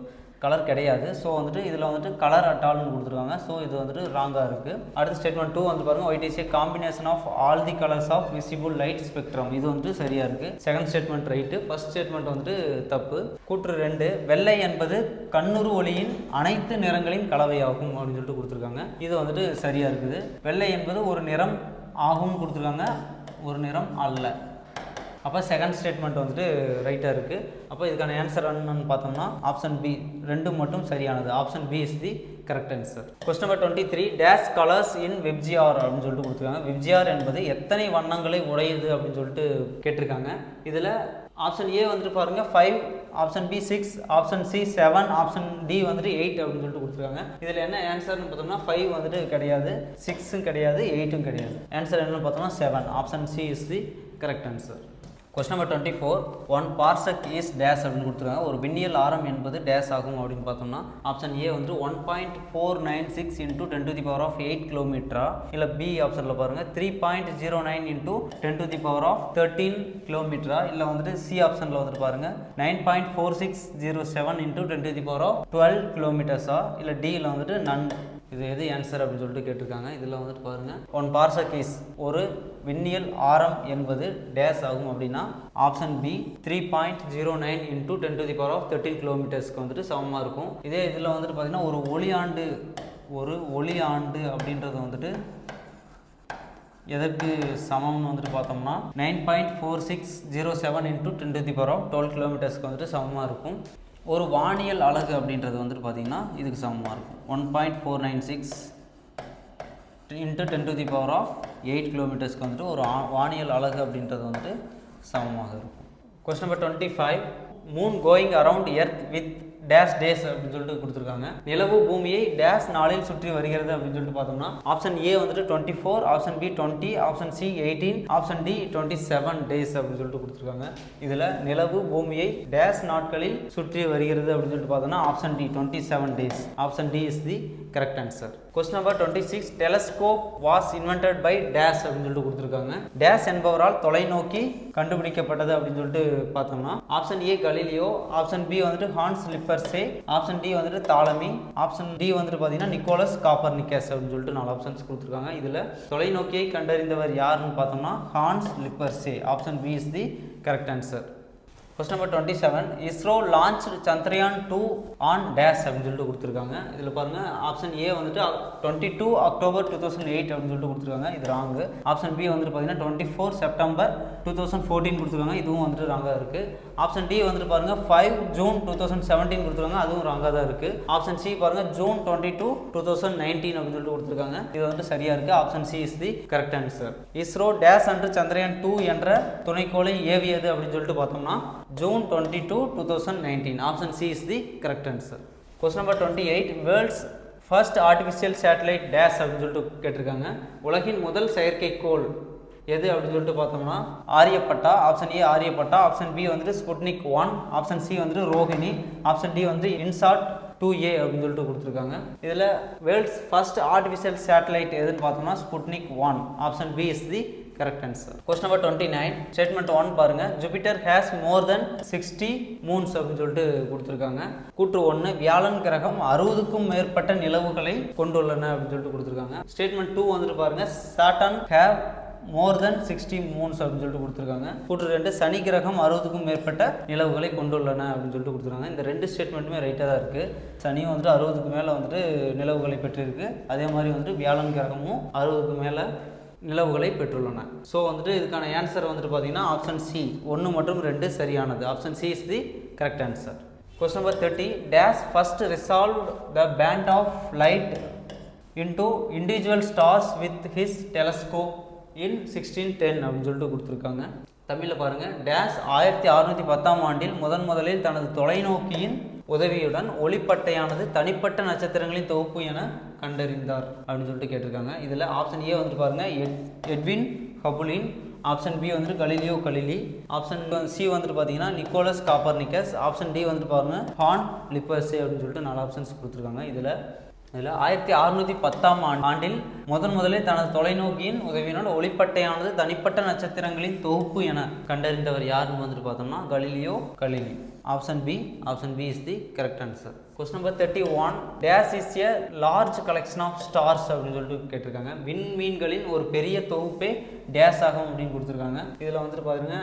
கலர் கிடையாது. ஸோ வந்துட்டு இதில் வந்துட்டு கலர் அட் ஆல்னு கொடுத்துருக்காங்க. ஸோ இது வந்துட்டு ராங்காக இருக்குது. அடுத்த ஸ்டேட்மெண்ட் 2 வந்து பாருங்கள், white is a combination of all the colours of visible light spectrum. இது வந்துட்டு சரியாக இருக்குது. Second statement right, first statement வந்துட்டு தப்பு. கூற்று 2, வெள்ளை என்பது கண்ணுறு ஒளியின் அனைத்து நிறங்களின் கலவையாகும் அப்படின்னு சொல்லிட்டு கொடுத்துருக்காங்க. இது வந்துட்டு சரியாக இருக்குது. வெள்ளை என்பது ஒரு நிறம் ஆகும் கொடுத்துருக்காங்க, ஒரு நிறம் அல்ல. அப்போ செகண்ட் ஸ்டேட்மெண்ட் வந்துட்டு ரைட்டாக இருக்குது. அப்போ இதுக்கான ஆன்சர் என்னன்னு பார்த்தோம்னா ஆப்ஷன் பி 2 மட்டும் சரியானது. Option B is the correct answer. Question number 23, dash colours in VIBGYOR அப்படின்னு சொல்லிட்டு கொடுத்துருக்காங்க. வெப்ஜிஆர் என்பது எத்தனை வண்ணங்களை உடையது அப்படின்னு சொல்லிட்டு கேட்டிருக்காங்க. இதில் ஆப்ஷன் ஏ வந்துட்டு பாருங்கள் 5, option B 6, option C 7, option D வந்துட்டு 8 அப்படின்னு சொல்லிட்டு கொடுத்துருக்காங்க. இதில் என்ன ஆன்சர்னு பார்த்தோம்னா 5 வந்துட்டு கிடையாது, 6ம் கிடையாது, 8ம் கிடையாது. ஆன்சர் என்னன்னு பார்த்தோம்னா 7. Option C is the correct answer. Question number 24, 1 parsec is dash அப்படின்னு கொடுத்துருக்காங்க. ஒரு விண்ணியல் ஆரம் என்பது டேஷ் ஆகும் அப்படின்னு பார்த்தோம்னா ஆப்ஷன் ஏ வந்து 1.496 × 10⁸ கிலோமீட்டரா, இல்லை பி ஆப்ஷனில் பாருங்கள் 3.09 × 10⁻13 கிலோமீட்டரா, இல்லை வந்துட்டு சி ஆப்ஷனில் வந்துட்டு பாருங்கள் 9.4607 × 10⁻12 கிலோமீட்டர்ஸா, இல்லை டியில் வந்துட்டு நன். இது எது ஆன்சர் அப்படின்னு சொல்லிட்டு கேட்டிருக்காங்க. இதில் வந்துட்டு பாருங்கள் 1 பார்செக் இஸ் ஒரு விண்ணியல் ஆரம் என்பது டேஷ் ஆகும் அப்படின்னா ஆப்ஷன் பி 3.09 × 10⁻13 கிலோமீட்டர்ஸ்க்கு வந்துட்டு சமமாக இருக்கும். இதே இதில் வந்துட்டு பார்த்தீங்கன்னா ஒரு ஒளி ஆண்டு அப்படின்றது வந்துட்டு எதற்கு சமம்னு வந்துட்டு பார்த்தோம்னா 9.4607 × 10⁻12 கிலோமீட்டர்ஸ்க்கு வந்துட்டு சமமாக இருக்கும். ஒரு வானியல் அலகு அப்படின்றது வந்துட்டு பார்த்திங்கன்னா இதுக்கு சமமாக இருக்கும். 1.496 × 10⁸8 கிலோமீட்டர்ஸ்க்கு வந்துட்டு ஒரு வானியல் அலகு அப்படின்றது வந்துட்டு சமமாக இருக்கும். Question number 25, Moon going around earth with dash days அப்படின்னு சொல்லிட்டு கொடுத்துருக்காங்க. நிலவு பூமியை டேஷ் நாளில் சுற்றி வருகிறது அப்படின்னு சொல்லிட்டு பார்த்தோம்னா ஆப்ஷன் ஏ வந்துட்டு 24, option B 20, option C 18, option D 27 days அப்படின்னு சொல்லிட்டு கொடுத்துருக்காங்க. இதில் நிலவு பூமியை டேஷ் நாட்களில் சுற்றி வருகிறது அப்படின்னு சொல்லிட்டு பார்த்தோம்னா option D 27 days. Option D is the correct answer. Question number 26, telescope was invented by dash அப்படின்னு சொல்லிட்டு கொடுத்துருக்காங்க. டேஷ் என்பவரால் தொலைநோக்கி கண்டுபிடிக்கப்பட்டது அப்படின்னு சொல்லிட்டு பார்த்தோம்னா option A Galileo, option B வந்துட்டு ஹான்ஸ் லிப்பர்ஸே, ஆப்ஷன் டி வந்துட்டு தாலமி, ஆப்ஷன் டி வந்துட்டு பார்த்தீங்கன்னா நிக்கோலஸ் காப்பர்னிக்கஸ் அப்படின்னு சொல்லிட்டு 4 ஆப்ஷன்ஸ் கொடுத்துருக்காங்க. இதில் தொலைநோக்கியை கண்டறிந்தவர் யாருன்னு பார்த்தோம்னா Hans Lippershey. Option B is the correct answer. Question number 27, ISRO launch Chandrayaan 2 on dash அப்படின்னு சொல்லிட்டு கொடுத்துருக்காங்க. இதில் பாருங்கள் ஆப்ஷன் ஏ வந்துட்டு 22 அக்டோபர் 2008 அப்படின்னு சொல்லிட்டு கொடுத்துருக்காங்க. இது ராங்கு. ஆப்ஷன் பி வந்துட்டு பார்த்தீங்கன்னா 24 செப்டம்பர் 2014 கொடுத்துருக்காங்க. இதுவும் வந்துட்டு ராங்காக இருக்குது. ஆப்ஷன் டி வந்துட்டு பாருங்கள் 5 ஜூன் 2017 கொடுத்துருக்காங்க. அதுவும் ராங்காக தான் இருக்குது. ஆப்ஷன் சி பாருங்கள் ஜூன் 22, 2019 அப்படின்னு சொல்லிட்டு கொடுத்துருக்காங்க. இது வந்துட்டு சரியாக இருக்குது. Option C is the correct answer. ISRO dash அன்று சந்திரயான் 2 என்ற துணைக்கோளை ஏவியது அப்படின்னு சொல்லிட்டு பார்த்தோம்னா June 22, 2019. Option C is the correct answer. Question number 28, world's first artificial satellite dash அப்படின்னு சொல்லிட்டு கேட்டிருக்காங்க. உலகின் முதல் செயற்கைக்கோள் எது அப்படின்னு சொல்லிட்டு பார்த்தோம்னா Aryabhata. Option A Aryabhata, option B வந்துட்டு ஸ்புட்னிக் 1, ஆப்ஷன் சி வந்துட்டு ரோஹிணி, ஆப்ஷன் டி வந்து இன்சாட் 2A அப்படின்னு சொல்லிட்டு கொடுத்துருக்காங்க. இதில் வேர்ல்ட்ஸ் ஃபர்ஸ்ட் ஆர்டிஃபிஷியல் சேட்டலைட் எதுன்னு பார்த்தோம்னா Sputnik 1. Option B is the correct answer. Question number 29, statement 1 பாருங்க, Jupiter has more than 60 moons அப்படின்னு சொல்லிட்டு கொடுத்துருக்காங்க. கூற்று 1, வியாழன் கிரகம் 60க்கும் மேற்பட்ட நிலவுகளை கொண்டுள்ளன அப்படின்னு சொல்லிட்டு கொடுத்துருக்காங்க. ஸ்டேட்மெண்ட் 2 வந்துட்டு பாருங்க, Saturn have more than 60 moons அப்படின்னு சொல்லிட்டு கொடுத்துருக்காங்க. கூற்று 2 சனி கிரகம் 60க்கும் மேற்பட்ட நிலவுகளை கொண்டுள்ளன அப்படின்னு சொல்லிட்டு கொடுத்துருக்காங்க. இந்த 2 ஸ்டேட்மெண்ட்டுமே ரைட்டாக தான் இருக்குது. சனியும் வந்துட்டு 60க்கு மேலே வந்துட்டு நிலவுகளை பெற்றிருக்கு. அதே மாதிரி வந்துட்டு வியாழன் கிரகமும் 60க்கு மேலே நிலவுகளை பெற்றுள்ளன. ஸோ வந்துட்டு இதுக்கான ஆன்சர் வந்துட்டு பார்த்தீங்கன்னா ஆப்ஷன் சி 1 மற்றும் 2 சரியானது. Option C is the correct answer. Question number 30. Dash first resolved the band of light into individual stars with his telescope in 1610 அப்படின்னு சொல்லிட்டு கொடுத்துருக்காங்க. தமிழில் பாருங்கள். டேஷ் 1610ஆம் ஆண்டில் முதலில் தனது தொலைநோக்கியின் உதவியுடன் ஒளிப்பட்டையானது தனிப்பட்ட நட்சத்திரங்களின் தொகுப்பு என கண்டறிந்தார் அப்படின்னு சொல்லிட்டு கேட்டிருக்காங்க. இதில் ஆப்ஷன் ஏ வந்துட்டு பாருங்கள் எட்வின் ஹபுலின், ஆப்ஷன் பி வந்துட்டு கலிலியோ கலிலி, ஆப்ஷன் சி வந்துட்டு பார்த்தீங்கன்னா நிக்கோலஸ் காப்பர்னிக்கஸ், ஆப்ஷன் டி வந்துட்டு பாருங்கள் ஹான் லிப்பர்ஸே அப்படின்னு சொல்லிட்டு 4 ஆப்ஷன்ஸ் கொடுத்துருக்காங்க. இதில் 1610ஆம் ஆண்டில் முதலில் தனது தொலைநோக்கியின் உதவியினால் ஒளிப்பட்டையானது தனிப்பட்ட நட்சத்திரங்களின் தொகுப்பு என கண்டறிந்தவர் யாருன்னு வந்துட்டு பார்த்தோம்னா Galileo Galilei. Option B is the correct answer. Question number 31. Dash is a large collection of stars அப்படின்னு சொல்லிட்டு கேட்டிருக்காங்க. விண்மீன்களின் ஒரு பெரிய தொகுப்பே டேஷ் ஆகும் அப்படின்னு கொடுத்துருக்காங்க. இதில் வந்துட்டு பாருங்க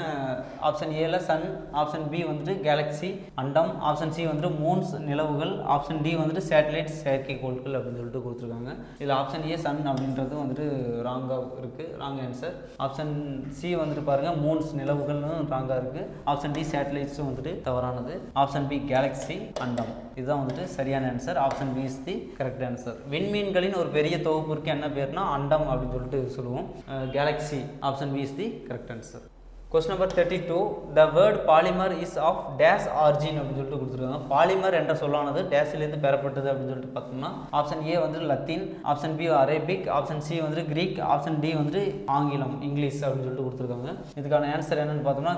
ஆப்ஷன் ஏல சன், ஆப்ஷன் பி வந்துட்டு கேலக்ஸி அண்டம், ஆப்ஷன் சி வந்துட்டு மூன்ஸ் நிலவுகள், ஆப்ஷன் டி வந்துட்டு சேட்டலைட்ஸ் செயற்கைக்கோள்கள் அப்படின்னு சொல்லிட்டு கொடுத்துருக்காங்க. இதில் ஆப்ஷன் ஏ சன் அப்படின்றது வந்துட்டு ராங்காக இருக்குது, ராங் ஆன்சர். ஆப்ஷன் சி வந்துட்டு பாருங்க மூன்ஸ் நிலவுகள்னு ராங்காக இருக்குது. ஆப்ஷன் டி சேட்டலைட்ஸும் வந்துட்டு தவறானது. ஆப்ஷன் பி கேலக்ஸி அண்டம் இதுதான் வந்துட்டு சரியான answer. Option B is the correct answer. விண்மீன்களின் ஒரு பெரிய தொகுப்பிற்கு என்ன பேர்னா அண்டம் அப்படின்னு சொல்லிட்டு சொல்லுவோம், galaxy. Option B is the correct answer. Question number 32. The word polymer is of dash origin அப்படின்னு சொல்லிட்டு கொடுத்துருக்காங்க. பாலிமர் என்ற சொல்லானது டேஷிலிருந்து பெறப்பட்டது அப்படின்னு சொல்லிட்டு பார்த்தோம்னா ஆப்ஷன் ஏ வந்து Latin, option B Arabic, option C வந்து கிரீக், ஆப்ஷன் டி வந்து ஆங்கிலம் இங்கிலீஷ் அப்படின்னு சொல்லிட்டு கொடுத்துருக்காங்க. இதுக்கான ஆன்சர் என்னன்னு பார்த்தோம்னா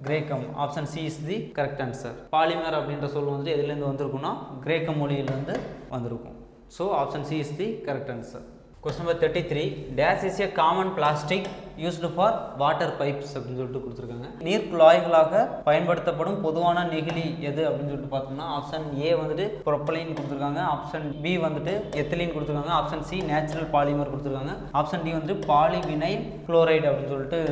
கிரேக்கம். Option C is the correct answer. Polymer அப்படின்ற சொல் வந்து எதுலேருந்து வந்திருக்குன்னா கிரேக்க மொழியிலிருந்து வந்திருக்கும். So option C is the correct answer. Question number 33. Dash is a common plastic used for water pipes அப்படின்னு சொல்லிட்டு கொடுத்துருக்காங்க. நீர் குழாய்களாக பயன்படுத்தப்படும் பொதுவான நெகிழி எது அப்படின்னு சொல்லிட்டு பார்த்தோம்னா ஆப்ஷன் ஏ வந்துட்டு ப்ரொப்பலின் கொடுத்துருக்காங்க, ஆப்ஷன் பி வந்துட்டு எத்திலின் கொடுத்துருக்காங்க, ஆப்ஷன் சி நேச்சுரல் பாலிமர் கொடுத்துருக்காங்க, ஆப்ஷன் டி வந்துட்டு பாலிவினைல் குளோரைடு அப்படின்னு சொல்லிட்டு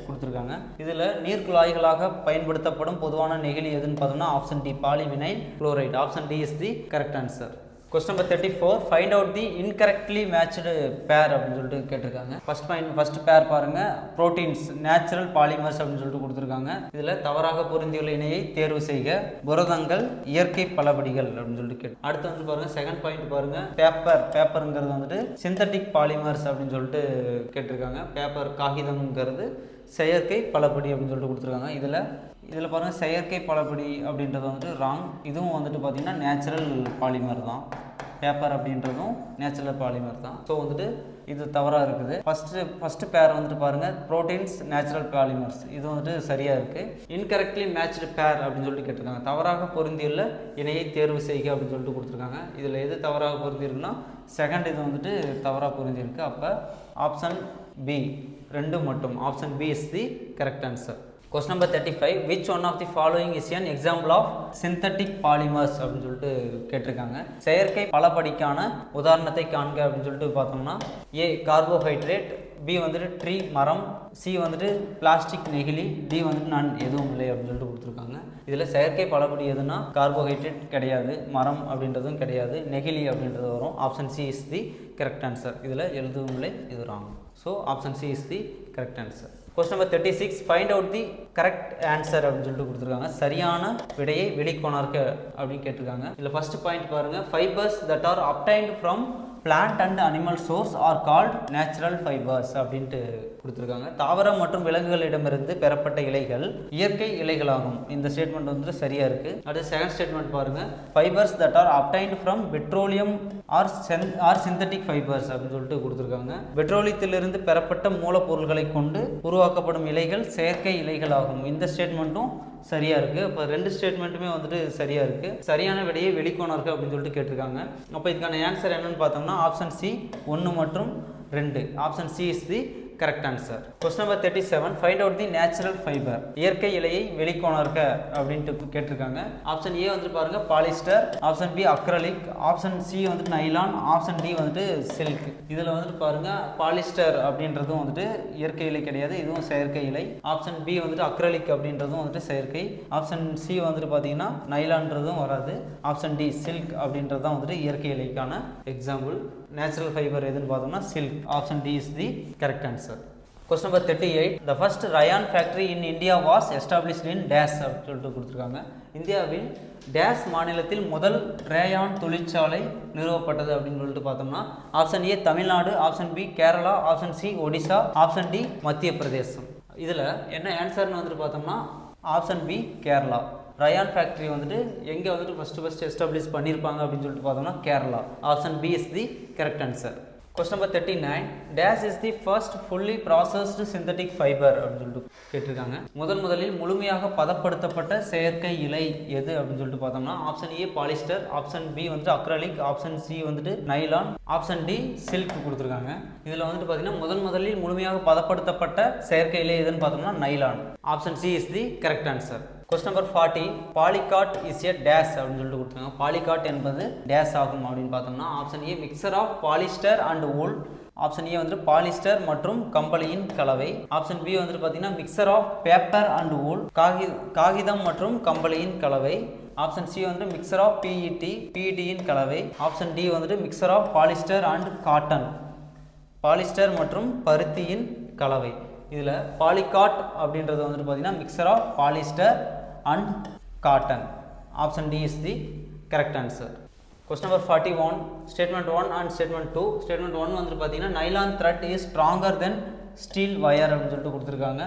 கொடுத்துருக்காங்க. இதில் நீர் குழாய்களாக பயன்படுத்தப்படும் பொதுவான நெகிழி எதுன்னு பார்த்தோம்னா option D polyvinyl chloride. Option D is the correct answer. Question number 34. Find out the incorrectly matched pair அப்படின்னு சொல்லிட்டு கேட்டிருக்காங்க. ஃபர்ஸ்ட் பேர் பாருங்க புரோட்டீன்ஸ் நேச்சுரல் பாலிமர்ஸ் அப்படின்னு சொல்லிட்டு கொடுத்துருக்காங்க. இதில் தவறாக பொருந்தியுள்ள இணையை தேர்வு செய்க. புரதங்கள் இயற்கை பலபடிகள் அப்படின்னு சொல்லிட்டு கேட்டு அடுத்து வந்து பாருங்க செகண்ட் பாயிண்ட் பாருங்க பேப்பருங்கிறது வந்துட்டு சிந்தட்டிக் பாலிமர்ஸ் அப்படின்னு சொல்லிட்டு கேட்டிருக்காங்க. பேப்பர் காகிதம்ங்கிறது செயற்கை பலபடி அப்படின்னு சொல்லிட்டு கொடுத்துருக்காங்க. இதில் பாருங்கள் செயற்கை பலபடி அப்படின்றது வந்துட்டு ராங். இதுவும் வந்துட்டு பார்த்திங்கன்னா நேச்சுரல் பாலிமர் தான். பேப்பர் அப்படின்றதும் நேச்சுரல் பாலிமர் தான். ஸோ வந்துட்டு இது தவறாக இருக்குது. ஃபஸ்ட்டு பேர் வந்துட்டு பாருங்கள் ப்ரோட்டீன்ஸ் நேச்சுரல் பாலிமர்ஸ் இது வந்துட்டு சரியாக இருக்குது. இன்கரெக்ட்லி மேட்ச்டு பேர் அப்படின்னு சொல்லிட்டு கேட்டிருக்காங்க. தவறாக பொருந்தியுள்ள இணையை தேர்வு செய்க அப்படின்னு சொல்லிட்டு கொடுத்துருக்காங்க. இதில் எது தவறாக பொருந்திருக்குன்னா செகண்ட் இது வந்துட்டு தவறாக பொருந்திருக்கு. அப்போ ஆப்ஷன் பி 2 மட்டும். Option B is the correct answer. Question number 35. Which one of the following is an example of synthetic polymers அப்படின்னு சொல்லிட்டு கேட்டிருக்காங்க. செயற்கை பலபடிக்கான உதாரணத்தை காண்க அப்படின்னு சொல்லிட்டு பார்த்தோம்னா ஏ கார்போஹைட்ரேட், பி வந்துட்டு ட்ரீ மரம், சி வந்துட்டு பிளாஸ்டிக் நெகிழி, டி வந்துட்டு நான் எதுவும் இல்லை அப்படின்னு சொல்லிட்டு கொடுத்துருக்காங்க. இதில் செயற்கை பலபடி எதுனா கார்போஹைட்ரேட் கிடையாது, மரம் அப்படின்றதும் கிடையாது, நெகிழி அப்படின்றது வரும். Option C is the correct answer. இதில் எதுவும் இல்லை, இது wrong. So option C is the correct answer. Question number 36. Find out the correct answer அப்படின்னு சொல்லிட்டு கொடுத்துருக்காங்க. சரியான விடையை வெளிக்கொணர்க அப்படின்னு கேட்டிருக்காங்க. இதில் ஃபர்ஸ்ட் பாயிண்ட் பாருங்க fibres that are obtained from plant and animal source are called natural fibers அப்படின்ட்டு கொடுத்துருக்காங்க. தாவரம் மற்றும் விலங்குகளிடமிருந்து பெறப்பட்ட இலைகள் இயற்கை இலைகளாகும். இந்த ஸ்டேட்மெண்ட் வந்துட்டு சரியாக இருக்குது. அடுத்து செகண்ட் ஸ்டேட்மெண்ட் பாருங்கள் fibres that are obtained from petroleum are synthetic fibres அப்படின்னு சொல்லிட்டு கொடுத்துருக்காங்க. பெட்ரோலியத்திலிருந்து பெறப்பட்ட மூலப்பொருட்களை கொண்டு உருவாக்கப்படும் இலைகள் செயற்கை இலைகள் ஆகும். இந்த ஸ்டேட்மெண்ட்டும் சரியாக இருக்குது. இப்போ 2 ஸ்டேட்மெண்ட்டுமே வந்துட்டு சரியாக இருக்குது. சரியான விடையை வெளிக்கொணர்க அப்படின்னு சொல்லிட்டு கேட்டிருக்காங்க. அப்போ இதுக்கான ஆன்சர் என்னன்னு பார்த்தோம்னா ஆப்ஷன் சி 1 மற்றும் 2. Option C is the correct answer. Question number 37, find out the natural fibre. இயற்கை இழையை வெளிக்கொணர்க அப்படின்ட்டு கேட்டிருக்காங்க. ஆப்ஷன் ஏ வந்து பாருங்க polyester, option B acrylic, option C வந்துட்டு நைலான், ஆப்ஷன் டி வந்துட்டு சில்க். இதில் வந்துட்டு பாருங்க பாலிஸ்டர் அப்படின்றதும் வந்துட்டு இயற்கை இலை கிடையாது, இதுவும் செயற்கை இலை. ஆப்ஷன் பி வந்துட்டு அக்ரலிக் அப்படின்றதும் வந்துட்டு செயற்கை. ஆப்ஷன் சி வந்துட்டு பார்த்தீங்கன்னா நைலான்றதும் வராது. ஆப்ஷன் டி சில்க் அப்படின்றது தான் வந்துட்டு இயற்கை இலைக்கான எக்ஸாம்பிள். நேச்சுரல் ஃபைபர் எதுன்னு பார்த்தோம்னா silk. Option D is the correct answer. Question number 38, the first rayon factory in India was established in dash அப்படின்னு சொல்லிட்டு கொடுத்துருக்காங்க. இந்தியாவில் டேஷ் மாநிலத்தில் முதல் ரேயான் தொழிற்சாலை நிறுவப்பட்டது அப்படின்னு சொல்லிட்டு பார்த்தோம்னா option A Tamil Nadu, option B Kerala, option C Odisha, option D Madhya Pradesh. இதில் என்ன ஆன்சர்னு வந்துட்டு பார்த்தோம்னா option B Kerala. Rayon factory வந்துட்டு எங்கே வந்துட்டு ஃபஸ்ட்டு எஸ்டாப்ளிஷ் பண்ணியிருப்பாங்க அப்படின்னு சொல்லிட்டு பார்த்தோம்னா Kerala. Option B is the correct answer. Question number 39, dash is the first fully processed synthetic fibre அப்படின்னு சொல்லிட்டு கேட்டிருக்காங்க. முதலில் முழுமையாக பதப்படுத்தப்பட்ட செயற்கை இலை எது அப்படின்னு சொல்லிட்டு பார்த்தோம்னா option A polyester, option B வந்துட்டு அக்ரலிக், ஆப்ஷன் சி வந்துட்டு நைலான், ஆப்ஷன் டி சில்க் கொடுத்துருக்காங்க. இதில் வந்துட்டு பார்த்தீங்கன்னா முதலில் முழுமையாக பதப்படுத்தப்பட்ட செயற்கை இலை எதுன்னு பார்த்தோம்னா nylon. Option C is the correct answer. Question number 40, polycot is a dash அப்படின்னு சொல்லிட்டு கொடுத்துருக்காங்க. பாலிகாட் என்பது டேஷ் ஆகும் அப்படின்னு பார்த்தோம்னா option A mixture of polyester and wool, option A வந்துட்டு பாலிஸ்டர் மற்றும் கம்பளியின் கலவை, ஆப்ஷன் பி வந்துட்டு பார்த்தீங்கன்னா mixture of paper and wool, காகிதம் மற்றும் கம்பளியின் கலவை, ஆப்ஷன் சி வந்துட்டு மிக்சர் ஆஃப் பிஇடியின் கலவை, ஆப்ஷன் டி வந்துட்டு mixture of polyester and cotton, polyester மற்றும் பருத்தியின் கலவை. இதில் பாலிகாட் அப்படின்றது வந்துட்டு பார்த்தீங்கன்னா mixture of polyester and cotton. Option D is the correct answer. Question number 41, statement 1 and statement 2. Statement 1 வந்துட்டு பார்த்தீங்கன்னா nylon thread is stronger than steel wire அப்படின்னு சொல்லிட்டு கொடுத்துருக்காங்க.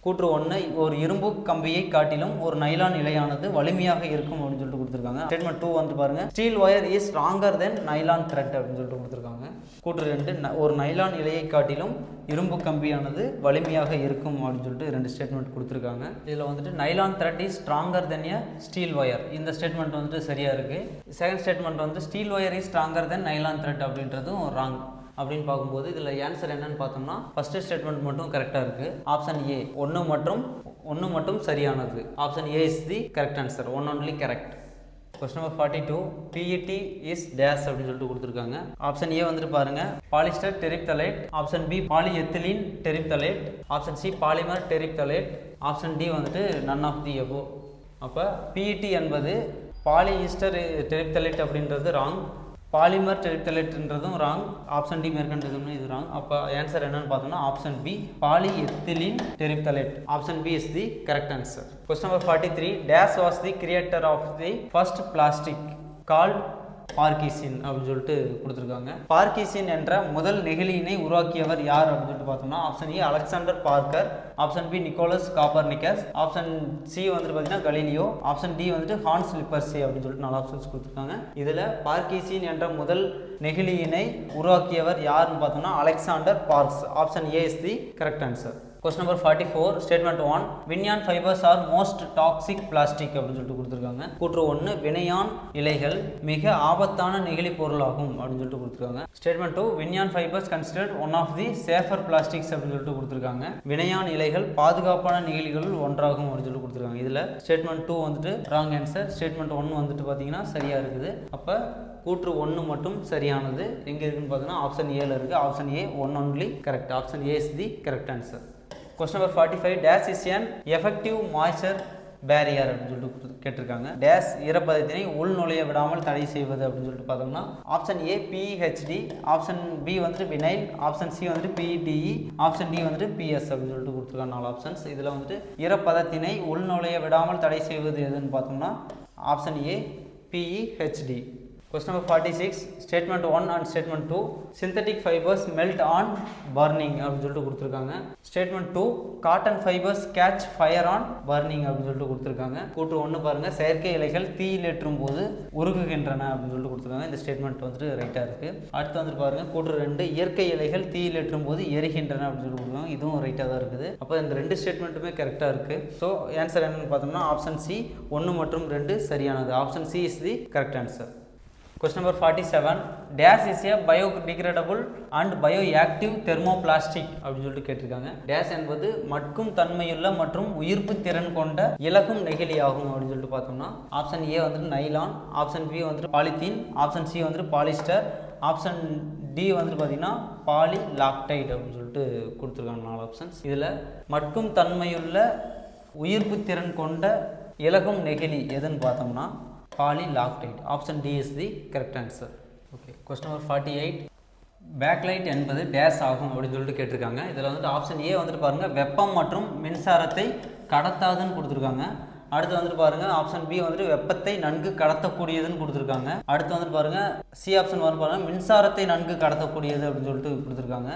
கூற்று 1, ஒரு இரும்பு கம்பியை காட்டிலும் ஒரு நைலான் இலையானது வலிமையாக இருக்கும் அப்படின்னு சொல்லிட்டு கொடுத்துருக்காங்க. ஸ்டேட்மெண்ட் 2 வந்து பாருங்க steel wire is stronger then nylon thread அப்படின்னு சொல்லிட்டு கொடுத்துருக்காங்க. கூற்று 2, ஒரு நைலான் இலையை காட்டிலும் இரும்பு கம்பியானது வலிமையாக இருக்கும் அப்படின்னு சொல்லிட்டு 2 ஸ்டேட்மெண்ட் கொடுத்துருக்காங்க. இதில் வந்துட்டு nylon thread is stronger then a steel wire, இந்த ஸ்டேட்மெண்ட் வந்துட்டு சரியாக இருக்குது. செகண்ட் ஸ்டேட்மெண்ட் வந்து steel wire is stronger then nylon thread அப்படின்றதும் ராங். அப்படின்னு பார்க்கும்போது இதில் ஆன்சர் என்னன்னு பார்த்தோம்னா ஃபர்ஸ்ட் ஸ்டேட்மெண்ட் மட்டும் கரெக்டாக இருக்குது. ஆப்ஷன் ஏ 1 மட்டும் சரியானது. Option A is the correct answer, 1 only correct. Question number 42, PET is dash அப்படின்னு சொல்லிட்டு கொடுத்துருக்காங்க. ஆப்ஷன் ஏ வந்துட்டு பாருங்க polyester terephthalate, option B polyethylene terephthalate, option C polymer terephthalate, option D வந்துட்டு நன் ஆஃப் தி எபோ. அப்போ PET என்பது பாலிஈஸ்டர் டெரிப்தலேட் அப்படின்றது ராங், பாலிமர் டெரிப்தலேட்ன்றதும் ராங், ஆப்ஷன் டி மேற்கண்டதுமே இது ராங். அப்போ ஆன்சர் என்னன்னு பார்த்தோம்னா option B polyethylene terephthalate. Option B is the correct answer. Question number 43, dash was the creator of the first plastic called parkesine அப்படின்னு சொல்லிட்டு கொடுத்துருக்காங்க. பார்க்கிசின் என்ற முதல் நெகிழியினை உருவாக்கியவர் யார் அப்படின்னு சொல்லிட்டு பார்த்தோம்னா option A Alexander Parker, option B Nicholas Copernicus, option C வந்துட்டு பார்த்தீங்கன்னா கலீலியோ, ஆப்ஷன் டி வந்துட்டு ஹான்ஸ் லிப்பர்சி அப்படின்னு சொல்லிட்டு 4 ஆப்ஷன்ஸ் கொடுத்துருக்காங்க. இதில் பார்க்கிசின் என்ற முதல் நெகிழியினை உருவாக்கியவர் யாருன்னு பார்த்தோம்னா Alexander Parkes. Option A is the correct answer. Question number 44, statement 1, vinyon fibres are most toxic plastic அப்படின்னு சொல்லிட்டு கொடுத்துருக்காங்க. கூற்று 1, வினையான் இலைகள் மிக ஆபத்தான நெகிழி பொருளாகும் அப்படின்னு சொல்லிட்டு கொடுத்துருக்காங்க. Statement 2, vinyon fibres considered one of the safer plastics அப்படின்னு சொல்லிட்டு கொடுத்துருக்காங்க. வினையான் இலைகள் பாதுகாப்பான நெகிழிகளில் ஒன்றாகும் அப்படின்னு சொல்லிட்டு கொடுத்துருக்காங்க. இதில் ஸ்டேட்மெண்ட் 2 வந்துட்டு ராங் ஆன்சர், ஸ்டேட்மெண்ட் 1 வந்துட்டு பார்த்தீங்கன்னா சரியாக இருக்குது. அப்போ கூற்று 1 மட்டும் சரியானது. எங்கே இருக்குன்னு பார்த்தீங்கன்னா ஆப்ஷன் ஏல இருக்குது. Option A 1 only correct. Option A is the correct answer. Question number 45, dash is an effective moisture barrier அப்படின்னு சொல்லிட்டு கேட்டிருக்காங்க. டேஷ் ஈரப்பதத்தினை உள் நுழைய விடாமல் தடை செய்வது அப்படின்னு சொல்லிட்டு பார்த்தோம்னா option A PHD, option B வந்துட்டு வினைல், ஆப்ஷன் சி வந்துட்டு PDE, ஆப்ஷன் டி வந்துட்டு PS அப்படின்னு சொல்லிட்டு கொடுத்துருக்காங்க 4 ஆப்ஷன்ஸ். இதில் வந்துட்டு ஈரப்பதத்தினை உள் நுழைய விடாமல் தடை செய்வது எதுன்னு பார்த்தோம்னா option A PEHD. Question number 46, statement 1 and statement 2, synthetic fibers melt on burning அப்படின்னு சொல்லிட்டு கொடுத்துருக்காங்க. Statement 2, cotton fibres catch fire on burning அப்படின்னு சொல்லிட்டு கொடுத்துருக்காங்க. கூற்று 1 பாருங்க செயற்கை இலைகள் தீயில் ஏற்றும் போது உருகுகின்றன அப்படின்னு சொல்லிட்டு கொடுத்துருக்காங்க. இந்த ஸ்டேட்மெண்ட் வந்துட்டு ரைட்டாக இருக்கு. அடுத்து வந்துட்டு பாருங்க கூற்று 2, இயற்கை இலைகள் தீயில் ஏற்றும் போது எரிகின்றன அப்படின்னு சொல்லி கொடுத்துருக்காங்க. இதுவும் ரைட்டாக தான் இருக்குது. அப்போ இந்த 2 ஸ்டேட்மெண்ட்டுமே கரெக்டாக இருக்கு. ஸோ ஆன்சர் என்னன்னு பார்த்தோம்னா ஆப்ஷன் சி 1 மற்றும் 2 சரியானது. Option C is the correct answer. Question number 47. Dash is a biodegradable and bioactive thermoplastic அப்படின்னு சொல்லிட்டு கேட்டிருக்காங்க. Dash என்பது மட்கும் தன்மையுள்ள மற்றும் உயிர்ப்பு திறன் கொண்ட இலகும் நெகிழி ஆகும் அப்படின்னு சொல்லிட்டு பார்த்தோம்னா ஆப்ஷன் ஏ வந்துட்டு நைலான், ஆப்ஷன் பி வந்துட்டு பாலித்தீன், ஆப்ஷன் சி வந்துட்டு பாலிஸ்டர், ஆப்ஷன் டி வந்துட்டு பார்த்தீங்கன்னா பாலிலாக்டைட் அப்படின்னு சொல்லிட்டு கொடுத்துருக்காங்க 4 ஆப்ஷன்ஸ். இதில் மட்கும் தன்மையுள்ள உயிர்ப்பு திறன் கொண்ட இலகும் நெகிழி எதுன்னு பார்த்தோம்னா polylactide. Option D is the correct answer. Okay, question number 48. Bakelite என்பது டேஸ் ஆகும் அப்படின்னு சொல்லிட்டு கேட்டிருக்காங்க. இதில் வந்துட்டு ஆப்ஷன் ஏ வந்துட்டு பாருங்கள் வெப்பம் மற்றும் மின்சாரத்தை கடத்தாதுன்னு கொடுத்துருக்காங்க. அடுத்து வந்துட்டு பாருங்கள் ஆப்ஷன் பி வந்துட்டு வெப்பத்தை நன்கு கடத்தக்கூடியதுன்னு கொடுத்துருக்காங்க. அடுத்து வந்துட்டு பாருங்கள் சி ஆப்ஷன் வந்து பாருங்கள் மின்சாரத்தை நன்கு கடத்தக்கூடியது அப்படின்னு சொல்லிட்டு கொடுத்துருக்காங்க.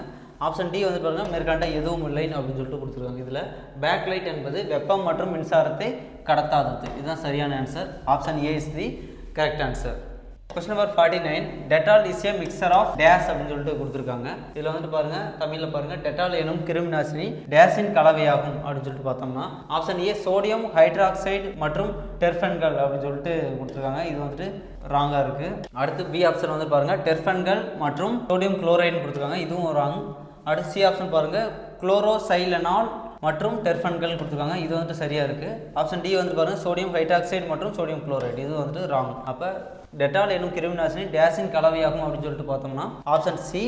ஆப்ஷன் டி வந்து பாருங்கள் மேற்கண்ட எதுவும் இல்லை அப்படின்னு சொல்லிட்டு கொடுத்துருக்காங்க. இதில் பேக்லைட் என்பது வெப்பம் மற்றும் மின்சாரத்தை கடத்தாதது. இதுதான் சரியான answer. Option A is the correct answer. Question number 49. Dettol is a mixture of dash அப்படின்னு சொல்லிட்டு கொடுத்துருக்காங்க. இதில் வந்துட்டு பாருங்கள் தமிழில் பாருங்கள் டெட்டால் எனும் கிருமி நாசினி டேஸின் கலவையாகும் அப்படின்னு சொல்லிட்டு பார்த்தோம்னா ஆப்ஷன் ஏ சோடியம் ஹைட்ராக்சைடு மற்றும் டெர்ஃபன்கள் அப்படின்னு சொல்லிட்டு கொடுத்துருக்காங்க. இது வந்துட்டு ராங்காக இருக்குது. அடுத்து பி ஆப்ஷன் வந்து பாருங்கள் டெர்ஃபன்கள் மற்றும் சோடியம் குளோரைடு கொடுத்துருக்காங்க. இதுவும் ராங். அடுத்து சி ஆப்ஷன் பாருங்கள் குளோரோசைலனால் மற்றும் டெர்ஃபன்கள் கொடுத்துருக்காங்க. இது வந்துட்டு சரியாக இருக்குது. ஆப்ஷன் டி வந்து பாருங்கள் சோடியம் ஹைட்ராக்சைடு மற்றும் சோடியம் குளோரைடு. இது வந்துட்டு ராங். அப்போ டெட்டால் எனும் கிருமி நாசினி டேஸின் கலவையாகும் அப்படின்னு சொல்லிட்டு பார்த்தோம்னா ஆப்ஷன் சி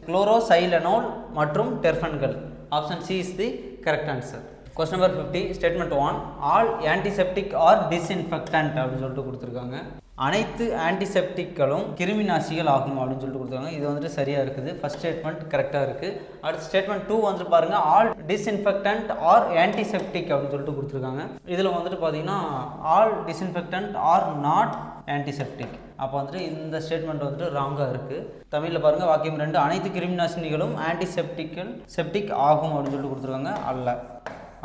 குளோரோசைலனால் மற்றும் டெர்ஃபன்கள். Option C is the correct answer. Question number 50. Statement 1. All antiseptic are disinfectant அப்படின்னு சொல்லிட்டு கொடுத்துருக்காங்க. அனைத்து ஆன்டிசெப்டிக்களும் கிருமி நாசிகள் ஆகும் அப்படின்னு சொல்லிட்டு கொடுத்துருக்காங்க. இது வந்துட்டு சரியாக இருக்குது. ஃபர்ஸ்ட் ஸ்டேட்மெண்ட் கரெக்டாக இருக்குது. அடுத்த ஸ்டேட்மெண்ட் 2 வந்துட்டு பாருங்கள் ஆல் டிஸ்இன்ஃபெக்டன்ட் ஆர் ஆன்டிசெப்டிக் அப்படின்னு சொல்லிட்டு கொடுத்துருக்காங்க. இதில் வந்துட்டு பார்த்தீங்கன்னா all disinfectant are not antiseptic. அப்போ வந்துட்டு இந்த ஸ்டேட்மெண்ட் வந்துட்டு ராங்காக இருக்குது. தமிழில் பாருங்கள் வாக்கியம் 2 அனைத்து கிருமி நாசினிகளும் செப்டிக் ஆகும் அப்படின்னு சொல்லிட்டு கொடுத்துருக்காங்க. அல்ல.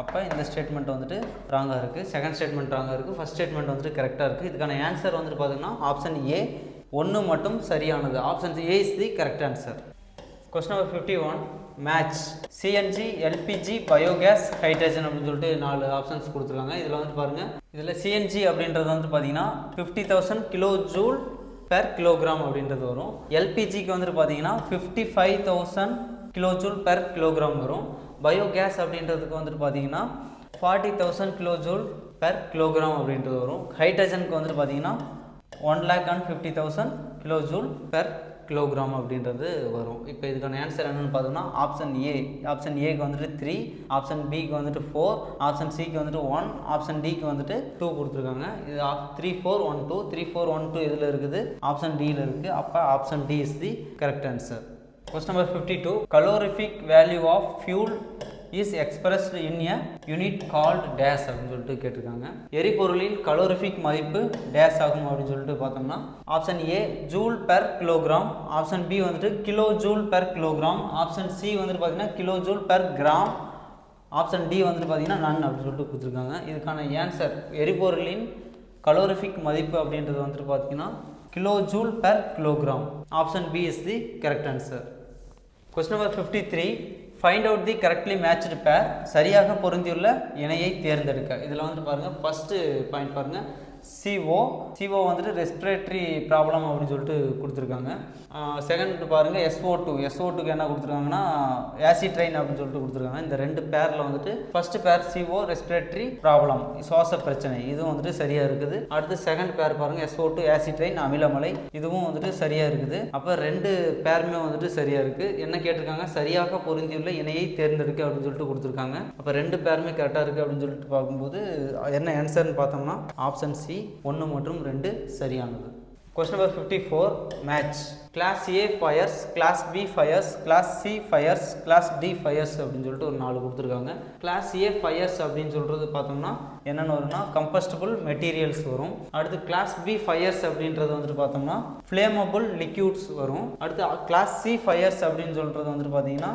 அப்போ இந்த ஸ்டேட்மெண்ட் வந்துட்டு ராங்காக இருக்குது. செகண்ட் ஸ்டேட்மெண்ட் ராங்காக இருக்குது. ஃபர்ஸ்ட் ஸ்டேட்மெண்ட் வந்துட்டு கரெக்டாக இருக்குது. இதுக்கான ஆன்சர் வந்துட்டு பார்த்தீங்கன்னா ஆப்ஷன் ஏ 1 மட்டும் சரியானது. Option A is the correct answer. Question number 51. Match CNG LPG biogas hydrogen அப்படின்னு சொல்லிட்டு 4 ஆப்ஷன்ஸ் கொடுத்துருக்காங்க. இதில் வந்துட்டு பாருங்கள் இதில் சிஎன்ஜி அப்படின்றது வந்துட்டு பார்த்தீங்கன்னா 50,000 கிலோ ஜூல் பெர் கிலோகிராம் அப்படின்றது வரும். எல்பிஜிக்கு வந்துட்டு பார்த்தீங்கன்னா 55,000 கிலோ ஜூல் பெர் கிலோகிராம் வரும். பயோகேஸ் அப்படின்றதுக்கு வந்துட்டு பார்த்தீங்கன்னா 40,000 கிலோ ஜூல் பெர் கிலோகிராம் அப்படின்றது வரும். ஹைட்ரஜனுக்கு வந்துட்டு பார்த்தீங்கன்னா 1,50,000 கிலோ ஜூல் பெர் கிலோகிராம் அப்படின்றது வரும். இப்போ இதுக்கான ஆன்சர் என்னென்னு பார்த்தோம்னா ஆப்ஷன் ஏ. ஆப்ஷன் ஏக்கு வந்துட்டு 3, ஆப்ஷன் பிக்கு வந்துட்டு 4, ஆப்ஷன் சிக்கு வந்துட்டு 1, ஆப்ஷன் டிக்கு வந்துட்டு 2 கொடுத்துருக்காங்க. இது 3, 4, 1, 2, 3, 4, 1, 2 இதில் இருக்குது. ஆப்ஷன் டியில் இருக்குது. அப்போ option D is the correct answer. Question number 52. Calorific value of fuel is expressed in a unit called dash அப்படின்னு சொல்லிட்டு கேட்டிருக்காங்க. எரிபொருளின் கலோரிஃபிக் மதிப்பு டேஷ் ஆகும் அப்படின்னு சொல்லிட்டு பார்த்தோம்னா option A joule per kilogram, option B வந்துட்டு kilo joule per kilogram, option C வந்துட்டு பார்த்தீங்கன்னா kilo joule per gram, option D வந்துட்டு பார்த்தீங்கன்னா நன் அப்படின்னு சொல்லிட்டு கொடுத்துருக்காங்க. இதுக்கான ஆன்சர் எரிபொருளின் கலோரிஃபிக் மதிப்பு அப்படின்றது வந்துட்டு பார்த்தீங்கன்னா kilo joule per kilogram. Option B is the correct answer. Question number 53. Find out the correctly matched pair. சரியாக பொருந்தியுள்ள இணையை தேர்ந்தெடுக்க. இதில் வந்துட்டு பாருங்கள் ஃபஸ்ட்டு பாயிண்ட் பாருங்கள் CO வந்துட்டு ரெஸ்பிரேட்டரி ப்ராப்ளம் அப்படின்னு சொல்லிட்டு கொடுத்துருக்காங்க. செகண்ட் பாருங்கள் SO2க்கு என்ன கொடுத்துருக்காங்கன்னா ஆசிட்ரைன் அப்படின்னு சொல்லிட்டு கொடுத்துருக்காங்க. இந்த 2 பேரில் வந்துட்டு ஃபர்ஸ்ட் பேர் CO ரெஸ்பிரேட்டரி ப்ராப்ளம் சுவாச பிரச்சனை இதுவும் வந்துட்டு சரியாக இருக்குது. அடுத்து செகண்ட் பேர் பாருங்கள் SO2 ஆசிட்ரைன் அமிலமலை இதுவும் வந்துட்டு சரியாக இருக்குது. அப்போ 2 பேருமே வந்துட்டு சரியாக இருக்குது. என்ன கேட்டிருக்காங்க சரியாக பொருந்தியுள்ள இணையை தேர்ந்தெடுக்க அப்படின்னு சொல்லிட்டு கொடுத்துருக்காங்க. அப்போ 2 பேருமே கரெக்டாக இருக்குது அப்படின்னு சொல்லிட்டு பார்க்கும்போது என்ன ஆன்சர்னு பார்த்தோம்னா ஆப்ஷன் சி 1 மற்றும் 2 சரியானது. Question number 54. Match. Class A fires, Class B fires, Class C fires, Class D fires அப்படின்னு சொல்லிட்டு ஒரு 4 கொடுத்துருக்காங்க. Class A fires அப்படின்னு சொல்கிறது பார்த்தோம்னா என்னென்ன வரும்னா கம்பஸ்டபிள் மெட்டீரியல்ஸ் வரும். அடுத்து Class B fires அப்படின்றது வந்துட்டு பார்த்தோம்னா ஃப்ளேமபிள் லிக்யூட்ஸ் வரும். அடுத்து Class C fires அப்படின்னு சொல்கிறது வந்துட்டு பார்த்தீங்கன்னா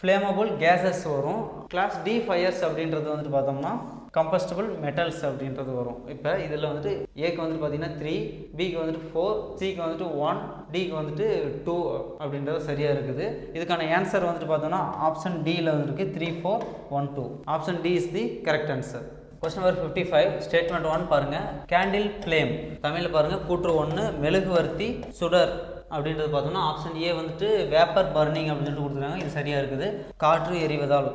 ஃப்ளேமபிள் கேஸஸ் வரும். Class D fires அப்படின்றது வந்துட்டு பார்த்தோம்னா கம்பஸ்டபிள் மெட்டல்ஸ் அப்படின்றது வரும். இப்போ இதில் வந்துட்டு ஏக்கு வந்துட்டு பார்த்தீங்கன்னா 3, பிக்கு வந்துட்டு 4, சிக்கு வந்துட்டு 1, டிக்கு வந்துட்டு 2 அப்படின்றது சரியாக இருக்குது. இதுக்கான ஆன்சர் வந்துட்டு பார்த்தோம்னா ஆப்ஷன் டியில் வந்துருக்கு 3, 4, 1, 2. Option D is the correct answer. Question number 55 statement 1 பாருங்க. கேண்டில் ஃப்ளேம் தமிழில் பாருங்க கூற்று 1 மெழுகுவர்த்தி சுடர் அப்படின்றது பார்த்தோம்னா ஆப்ஷன் ஏ வந்துட்டு வேப்பர் பர்னிங் அப்படின்னு சொல்லிட்டு கொடுத்துருக்காங்க. இது சரியாக இருக்குது. காற்று எரிவதால்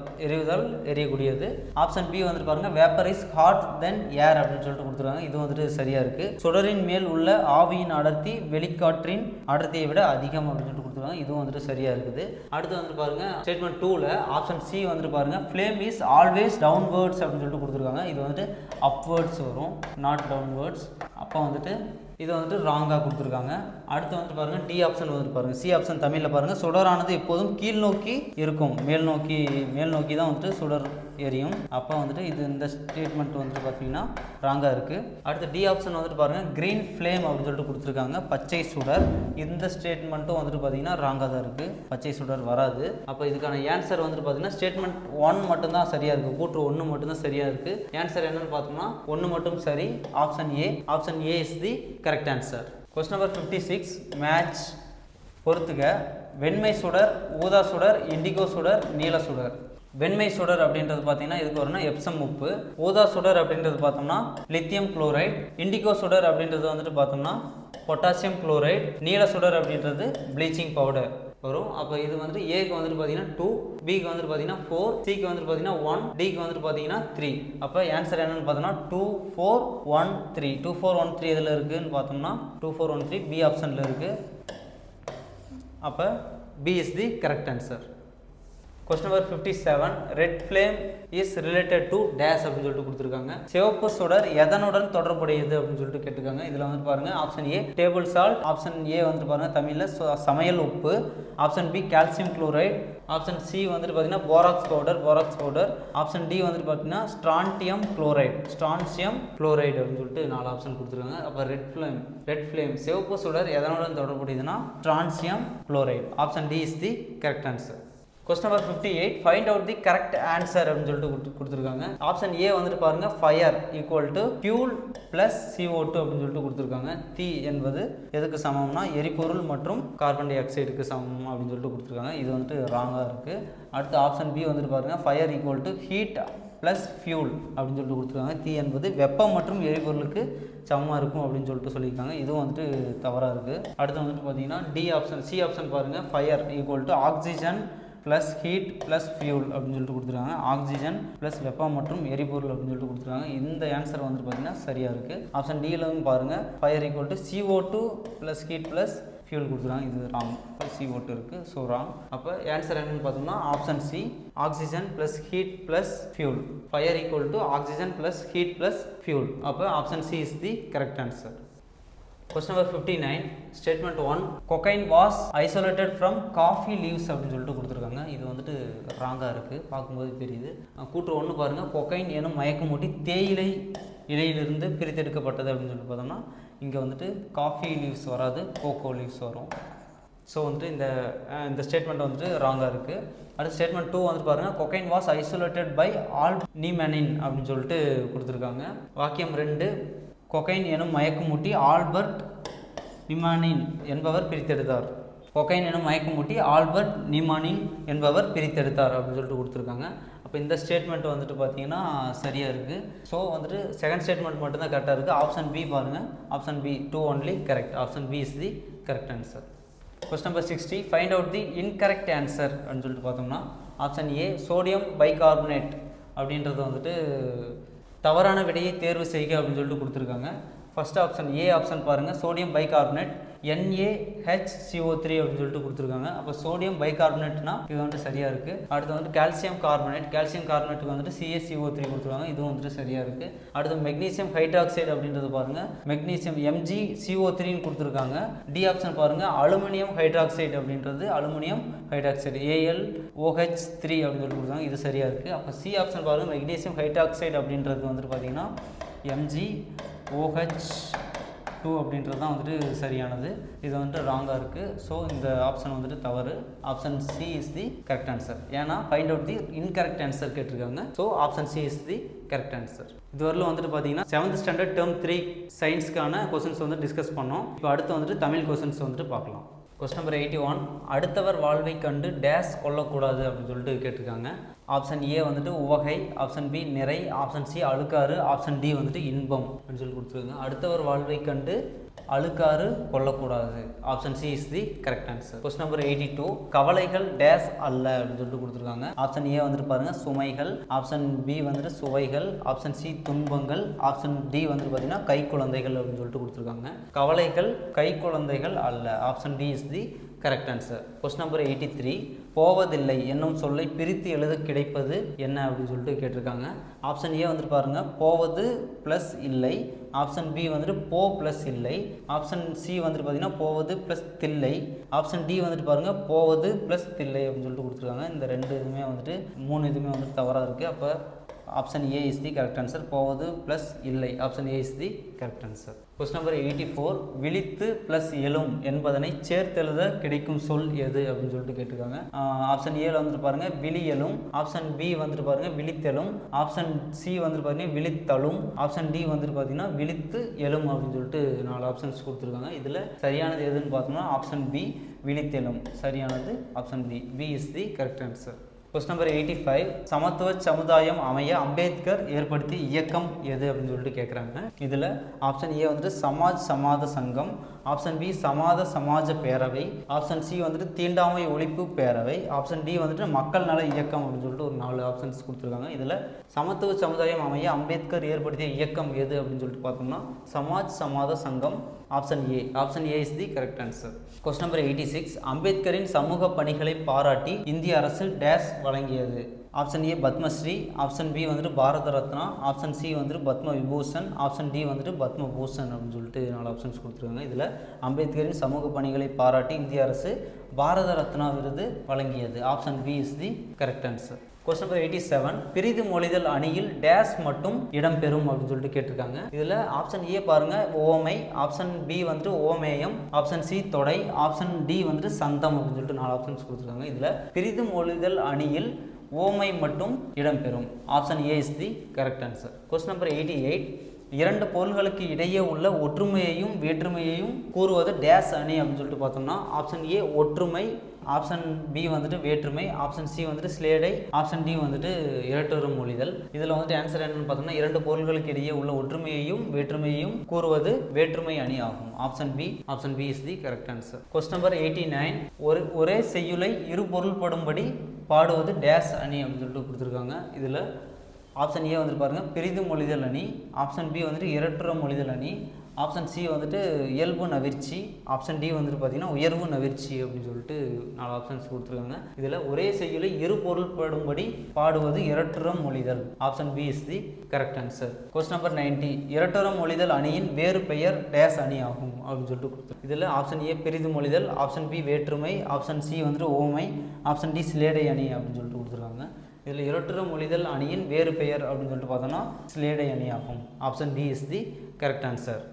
எரியக்கூடியது. ஆப்ஷன் பி வந்துட்டு பாருங்க வேப்பர் இஸ் ஹாட் தென் ஏர் அப்படின்னு சொல்லிட்டு கொடுத்துருக்காங்க. இது வந்துட்டு சரியாக இருக்குது. சுடரின் மேல் உள்ள ஆவியின் அடர்த்தி வெளிக்காற்றின் அடர்த்தியை விட அதிகம் அப்படின்னு சொல்லிட்டு கொடுத்துருக்காங்க. இதுவும் வந்துட்டு சரியாக இருக்குது. அடுத்து வந்துட்டு பாருங்க ஸ்டேட்மெண்ட் 2ல ஆப்ஷன் சி வந்துட்டு பாருங்க ஃப்ளேம் இஸ் ஆல்வேஸ் டவுன்வேர்ட்ஸ் அப்படின்னு சொல்லிட்டு கொடுத்துருக்காங்க. இது வந்துட்டு அப்வேர்ட்ஸ் வரும், நாட் டவுன்வேர்ட்ஸ். அப்போ வந்துட்டு இது வந்துட்டு ராங்காக கொடுத்துருக்காங்க. அடுத்து வந்துட்டு பாருங்கள் டி ஆப்ஷன் வந்துட்டு பாருங்கள். சி ஆப்ஷன் தமிழில் பாருங்கள் சுடரானது எப்போதும் கீழ் நோக்கி இருக்கும், மேல் நோக்கி தான் வந்துட்டு சுடர் எரியும். அப்போ வந்துட்டு இது இந்த ஸ்டேட்மெண்ட் வந்துட்டு பார்த்தீங்கன்னா ராங்காக இருக்குது. அடுத்து டி ஆப்ஷன் வந்துட்டு பாருங்கள் க்ரீன் ஃப்ளேம் அப்படின்னு சொல்லிட்டு கொடுத்துருக்காங்க, பச்சை சுடர். இந்த ஸ்டேட்மெண்ட்டும் வந்துட்டு பார்த்தீங்கன்னா ராங்காக தான் இருக்குது, பச்சை சுடர் வராது. அப்போ இதுக்கான ஆன்சர் வந்துட்டு பார்த்தீங்கன்னா ஸ்டேட்மெண்ட் 1 மட்டும்தான் சரியாக இருக்குது, கூற்று 1 மட்டும்தான் சரியாக இருக்குது. ஆன்சர் என்னன்னு பார்த்தோம்னா 1 மட்டும் சரி, option A. Option A is the correct answer. Question number 56 match பொறுத்துக. வெண்மை சுடர், ஊதா சுடர், இண்டிகோ சுடர், நீல சுடர். வெண்மை சுடர் அப்படின்றது பார்த்தீங்கன்னா இதுக்கு வரும்னா எப்சம் உப்பு. ஊதா சுடர் அப்படின்றது பார்த்தோம்னா லித்தியம் குளோரைட். இண்டிகோ சுடர் அப்படின்றது வந்துட்டு பார்த்தோம்னா பொட்டாசியம் குளோரைட். நீல சுடர் அப்படின்றது ப்ளீச்சிங் பவுடர் வரும். அப்போ இது வந்துட்டு ஏக்கு வந்துட்டு பார்த்தீங்கன்னா 2, பிக்கு வந்துட்டு பார்த்தீங்கன்னா 4, சிக்கு வந்துட்டு பார்த்தீங்கன்னா 1, டிக்கு வந்துட்டு பார்த்தீங்கன்னா 3. அப்போ ஆன்சர் என்னன்னு பார்த்தோம்னா 2, 4, 1, 3. 2, 4, 1, 3 எதில் இருக்குதுன்னு பார்த்தோம்னா 2, 4, 1, 3 பி ஆப்ஷனில் இருக்குது. அப்போ B is the correct answer. Question number 57 red flame is related to dash அப்படின்னு சொல்லிட்டு கொடுத்துருக்காங்க. சிவப்பு சுடர் எதனுடன் தொடர்புடையது அப்படின்னு சொல்லிட்டு கேட்டிருக்காங்க. இதில் வந்து பாருங்க option A table salt, option A வந்துட்டு பாருங்க தமிழில் சமையல் உப்பு, option B calcium chloride, option C வந்துட்டு பார்த்தீங்கன்னா போராக்ஸ் பவுடர், ஆப்ஷன் டி வந்துட்டு பார்த்தீங்கன்னா ஸ்ட்ரான்சியம் குளோரைடு அப்படின்னு சொல்லிட்டு 4 ஆப்ஷன் கொடுத்துருக்காங்க. அப்போ ரெட் ஃப்ளேம் சிவப்பு சுடர் எதனுடன் தொடர்புடையதுன்னா strontium chloride. Option D is the correct answer. Question number 58 find out the correct answer அப்படின்னு சொல்லிட்டு கொடுத்துருக்காங்க. ஆப்ஷன் ஏ வந்துட்டு பாருங்க fire equal to fuel plus CO2 அப்படின்னு சொல்லிட்டு கொடுத்துருக்காங்க. தீ என்பது எதுக்கு சமம்னா எரிபொருள் மற்றும் கார்பன் டை ஆக்சைடுக்கு சமம் அப்படின்னு சொல்லிட்டு கொடுத்துருக்காங்க. இது வந்துட்டு ராங்காக இருக்குது. அடுத்து ஆப்ஷன் பி வந்துட்டு பாருங்க fire equal to heat plus fuel அப்படின்னு சொல்லிட்டு கொடுத்துருக்காங்க. தீ என்பது வெப்பம் மற்றும் எரிபொருளுக்கு சமமாக இருக்கும் அப்படின்னு சொல்லிட்டு சொல்லியிருக்காங்க. இதுவும் வந்துட்டு தவறாக இருக்குது. அடுத்து வந்துட்டு பார்த்தீங்கன்னா சி ஆப்ஷன் பாருங்கள் fire equal to oxygen plus heat plus fuel அப்படின்னு சொல்லிட்டு கொடுத்துருக்காங்க. ஆக்சிஜன் ப்ளஸ் வெப்பம் மற்றும் எரிபொருள் அப்படின்னு சொல்லிட்டு கொடுத்துருக்காங்க. இந்த ஆன்சர் வந்துட்டு பார்த்தீங்கன்னா சரியாக இருக்குது. ஆப்ஷன் டியில் பாருங்கள் fire equal to CO2 plus heat plus fuel கொடுத்துருக்காங்க. இது ராங், CO2 இருக்குது, ஸோ ராங். அப்போ ஆன்சர் என்னென்னு பார்த்தோம்னா option C oxygen plus heat plus fuel. Fire equal to oxygen plus heat plus fuel. அப்போ option C is the correct answer. Question number 59 statement 1 cocaine was isolated from coffee leaves அப்படின்னு சொல்லிட்டு கொடுத்துருக்காங்க. இது வந்துட்டு ராங்காக இருக்குது, பார்க்கும்போது தெரியுது. கூற்று 1 பாருங்கள் கொக்கைன் எனும் மயக்கமூட்டி தேயிலை இலையிலிருந்து பிரித்தெடுக்கப்பட்டது அப்படின்னு சொல்லிட்டு பார்த்தோம்னா இங்கே வந்துட்டு காஃபி லீவ்ஸ் வராது, கோகோ லீவ்ஸ் வரும். ஸோ வந்துட்டு இந்த ஸ்டேட்மெண்ட் வந்துட்டு ராங்காக இருக்குது. அடுத்த ஸ்டேட்மெண்ட் 2 வந்துட்டு பாருங்கள் cocaine was isolated by Albert அப்படின்னு சொல்லிட்டு கொடுத்துருக்காங்க. வாக்கியம் 2 கொக்கைன் எனும் மயக்கமூட்டி ஆல்பர்ட் நிமானின் என்பவர் பிரித்தெடுத்தார். கொக்கைன் எனும் மயக்கமூட்டி ஆல்பர்ட் நிமானின் என்பவர் பிரித்தெடுத்தார் அப்படின்னு சொல்லிட்டு கொடுத்துருக்காங்க. அப்போ இந்த ஸ்டேட்மெண்ட் வந்துட்டு பார்த்தீங்கன்னா சரியாக இருக்குது. ஸோ வந்துட்டு செகண்ட் ஸ்டேட்மெண்ட் மட்டும்தான் கரெக்டாக இருக்குது. ஆப்ஷன் பி பாருங்கள், option B 2 only correct. Option B is the correct answer. Question number 60 find out the incorrect answer அப்படின்னு சொல்லிட்டு பார்த்தோம்னா ஆப்ஷன் ஏ சோடியம் பைகார்பனேட் அப்படின்றது வந்துட்டு தவறான விடையை தேர்வு செய்க அப்படின்னு சொல்லிட்டு கொடுத்துருக்காங்க. ஃபர்ஸ்ட் ஆப்ஷன் ஏ ஆப்ஷன் பாருங்கள் சோடியம் பைகார்பனேட் NaHCO3 அப்படின்னு சொல்லிட்டு கொடுத்துருக்காங்க. அப்போ சோடியம் பைகார்பனேட்னா இது வந்துட்டு சரியாக இருக்குது. அடுத்து வந்துட்டு கால்சியம் கார்பனேட்டுக்கு வந்துட்டு CaCO3 கொடுத்துருக்காங்க. இதுவும் வந்துட்டு சரியாக இருக்குது. அடுத்து மெக்னீசியம் ஹைட்ராக்சைடு அப்படின்றது பாருங்கள் மெக்னீசியம் MgCO3ன்னு கொடுத்துருக்காங்க. டி ஆப்ஷன் பாருங்கள் அலுமினியம் ஹைட்ராக்சைடு அப்படின்றது அலுமினியம் ஹைட்ராக்சைடு AlOH3 அப்படின்னு சொல்லி கொடுத்தாங்க. இது சரியாக இருக்குது. அப்போ சி ஆப்ஷன் பாருங்கள் மெக்னீசியம் ஹைட்ராக்சைடு அப்படின்றது வந்துட்டு பார்த்தீங்கன்னா MgOH2 அப்படின்றது தான் வந்துட்டு சரியானது. இது வந்துட்டு ராங்காக இருக்குது. ஸோ இந்த ஆப்ஷன் வந்துட்டு தவறு. Option C is the correct answer. ஏன்னா find out the incorrect answer கேட்டிருக்காங்க. So option C is the correct answer. இதுவரையிலும் வந்துட்டு பார்த்தீங்கன்னா 7th ஸ்டாண்டர்ட் டேர்ம் 3 சயின்ஸ்க்கான கொஸ்டின்ஸ் வந்து டிஸ்கஸ் பண்ணோம். இப்போ அடுத்து வந்துட்டு தமிழ் கொஸ்டின்ஸ் வந்துட்டு பார்க்கலாம். கொஸ்டின் நம்பர் 81, அடுத்தவர் வாழ்வை கண்டு டேஸ் கொள்ளக்கூடாது அப்படின்னு சொல்லிட்டு கேட்டிருக்காங்க. ஆப்ஷன் ஏ வந்துட்டு உவகை, ஆப்ஷன் பி நிறை, ஆப்ஷன் சி அழுக்காறு, ஆப்ஷன் டி வந்துட்டு இன்பம் அப்படின்னு சொல்லி கொடுத்துருக்காங்க. அடுத்தவர் வாழ்வை கண்டு அழுக்காறு கொள்ளக்கூடாது. Option C is the correct answer. Question number 82, கவலைகள் டேஸ் அல்ல அப்படின்னு சொல்லிட்டு கொடுத்துருக்காங்க. ஆப்ஷன் ஏ வந்துட்டு பாருங்க சுமைகள், ஆப்ஷன் பி வந்துட்டு சுவைகள், ஆப்ஷன் சி துன்பங்கள், ஆப்ஷன் டி வந்துட்டு பார்த்தீங்கன்னா கை குழந்தைகள் அப்படின்னு சொல்லிட்டு கொடுத்துருக்காங்க. கவலைகள் கை குழந்தைகள் அல்ல. Option D is the correct answer. Question number 83, போவதில்லை என்னும் சொல்லை பிரித்து எழுத கிடைப்பது என்ன அப்படின்னு சொல்லிட்டு கேட்டிருக்காங்க. ஆப்ஷன் ஏ வந்துட்டு பாருங்க போவது ப்ளஸ் இல்லை, ஆப்ஷன் பி வந்துட்டு போ ப்ளஸ் இல்லை, ஆப்ஷன் சி வந்துட்டு பார்த்தீங்கன்னா போவது ப்ளஸ் தில்லை, ஆப்ஷன் டி வந்துட்டு பாருங்க போவது ப்ளஸ் தில்லை அப்படின்னு சொல்லிட்டு கொடுத்துருக்காங்க. இந்த ரெண்டு இதுவுமே வந்துட்டு 3 இதுவுமே வந்துட்டு தவறாக இருக்குது. அப்போ option A is the correct answer. போவது ப்ளஸ் இல்லை. Option A is the correct answer. Question number 84, விழித்து ப்ளஸ் எழும் என்பதனை சேர்த்தெழுத கிடைக்கும் சொல் எது அப்படின்னு சொல்லிட்டு கேட்டிருக்காங்க. ஆப்ஷன் ஏல வந்துட்டு பாருங்க விழியலும், ஆப்ஷன் பி வந்துட்டு பாருங்க விழித்தெழும், ஆப்ஷன் சி வந்துட்டு பாருங்க விழித்தலும், ஆப்ஷன் டி வந்துட்டு பார்த்தீங்கன்னா விழித்து எழும் அப்படின்னு சொல்லிட்டு 4 ஆப்ஷன்ஸ் கொடுத்துருக்காங்க. இதில் சரியானது எதுன்னு பார்த்தோம்னா ஆப்ஷன் பி விழித்தெழும் சரியானது. Option B is the correct answer. Question number 85, சமத்துவ சமுதாயம் அமைய அம்பேத்கர் ஏற்படுத்திய இயக்கம் எது அப்படின்னு சொல்லிட்டு கேட்குறாங்க. இதில் ஆப்ஷன் ஏ வந்துட்டு சமாஜ் சமாத சங்கம், ஆப்ஷன் பி சமாத சமாஜ பேரவை, ஆப்ஷன் சி வந்துட்டு தீண்டாமை ஒழிப்பு பேரவை, ஆப்ஷன் டி வந்துட்டு மக்கள் நல இயக்கம் அப்படின்னு சொல்லிட்டு ஒரு 4 ஆப்ஷன்ஸ் கொடுத்துருக்காங்க. இதில் சமத்துவ சமுதாயம் அமைய அம்பேத்கர் ஏற்படுத்திய இயக்கம் எது அப்படின்னு சொல்லிட்டு பார்த்தோம்னா Samaj Samata Sangam. Option A. Option A is the correct answer. Question number 86, அம்பேத்கரின் சமூக பணிகளை பாராட்டி இந்திய அரசு டேஸ் வழங்கியது. Option A Padma Shri, option B வந்துட்டு பாரத ரத்னா, ஆப்ஷன் சி வந்துட்டு பத்ம விபூஷன், ஆப்ஷன் டி வந்துட்டு பத்ம பூஷன் அப்படின்னு சொல்லிட்டு 4 ஆப்ஷன்ஸ் கொடுத்துருக்காங்க. இதில் அம்பேத்கரின் சமூக பணிகளை பாராட்டி இந்திய அரசு பாரத ரத்னா விருது வழங்கியது. Option B is the correct answer. Question number 87, பிரிது மொழிதல் அணியில் டேஸ் மட்டும் இடம்பெறும் அப்படின்னு சொல்லிட்டு கேட்டிருக்காங்க. இதில் ஆப்ஷன் ஏ பாருங்க ஓமை, ஆப்ஷன் பி வந்துட்டு ஓமேயம், ஆப்ஷன் சி தொடை, ஆப்ஷன் டி வந்துட்டு சந்தம் அப்படின்னு சொல்லிட்டு 4 ஆப்ஷன்ஸ் கொடுத்துருக்காங்க. இதில் பிரிது மொழிதல் அணியில் ஓமை மட்டும் இடம்பெறும். Option A is the correct answer. Question number 88, இரண்டு பொருள்களுக்கு இடையே உள்ள ஒற்றுமையையும் வேற்றுமையையும் கூறுவது டேஸ் அணி அப்படின்னு சொல்லிட்டு பார்த்தோம்னா ஆப்ஷன் ஏ ஒற்றுமை, ஆப்ஷன் பி வந்துட்டு வேற்றுமை, ஆப்ஷன் சி வந்துட்டு ஸ்லேடை, ஆப்ஷன் டி வந்துட்டு இரட்டொரு மொழிதல். இதில் வந்துட்டு ஆன்சர் என்னன்னு பார்த்தோம்னா இரண்டு பொருள்களுக்கு இடையே உள்ள ஒற்றுமையையும் வேற்றுமையையும் கூறுவது வேற்றுமை அணி ஆகும். Option B is the correct answer. Question number 89, ஒரே செய்யுளை இரு பொருள்படும்படி பாடுவது டேஸ் அணி அப்படின்னு சொல்லிட்டு கொடுத்துருக்காங்க. இதில் ஆப்ஷன் ஏ வந்துட்டு பாருங்கள் பிரிது மொழிதல் அணி, ஆப்ஷன் பி வந்துட்டு இரட்டுற மொழிதல் அணி, ஆப்ஷன் சி வந்துட்டு இயல்பு நவிர்ச்சி, ஆப்ஷன் டி வந்துட்டு பார்த்தீங்கன்னா உயர்வு நவிர்ச்சி அப்படின்னு சொல்லிட்டு 4 ஆப்ஷன்ஸ் கொடுத்துருக்காங்க. இதில் ஒரே செய்யுளை இரு பொருள்படும்படி பாடுவது இரட்டுற மொழிதல். Option B is the correct answer. Question number 90, இரட்டுற மொழிதல் அணியின் வேறு பெயர் டேஸ் அணி ஆகும் அப்படின்னு சொல்லிட்டு கொடுத்துருக்காங்க. இதில் option A Prithu மொழிதல், option B வேற்றுமை, ஆப்ஷன் சி வந்துட்டு ஓமை, ஆப்ஷன் டி ஸ்லேடை அணி அப்படின்னு சொல்லிட்டு கொடுத்துருக்காங்க. இதில் இரட்டுற மொழிதல் அணியின் வேறு பெயர் அப்படின்னு சொல்லிட்டு பார்த்தோம்னா ஸ்லேடை அணி ஆகும். Option D is the correct answer.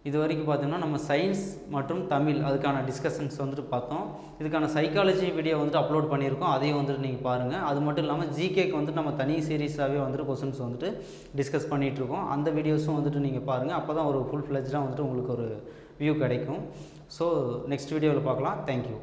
இது வரைக்கும் பார்த்தோம்னா நம்ம சயின்ஸ் மற்றும் தமிழ் அதுக்கான டிஸ்கஷன்ஸ் வந்துட்டு பார்த்தோம். இதுக்கான சைக்காலஜி வீடியோ வந்துட்டு அப்லோட் பண்ணியிருக்கோம், அதையும் வந்துட்டு நீங்கள் பாருங்கள். அது மட்டும் இல்லாமல் ஜிகேக்கு வந்துட்டு நம்ம தனி சீரீஸாகவே வந்துட்டு கொஸ்டின்ஸ் வந்துட்டு டிஸ்கஸ் பண்ணிகிட்ருக்கோம். அந்த வீடியோஸும் வந்துட்டு நீங்கள் பாருங்கள். அப்போ தான் ஒரு ஃபுல் ஃப்ளெஜ்டாக வந்துட்டு உங்களுக்கு ஒரு வியூ கிடைக்கும். ஸோ நெக்ஸ்ட் வீடியோவில் பார்க்கலாம். தேங்க்யூ.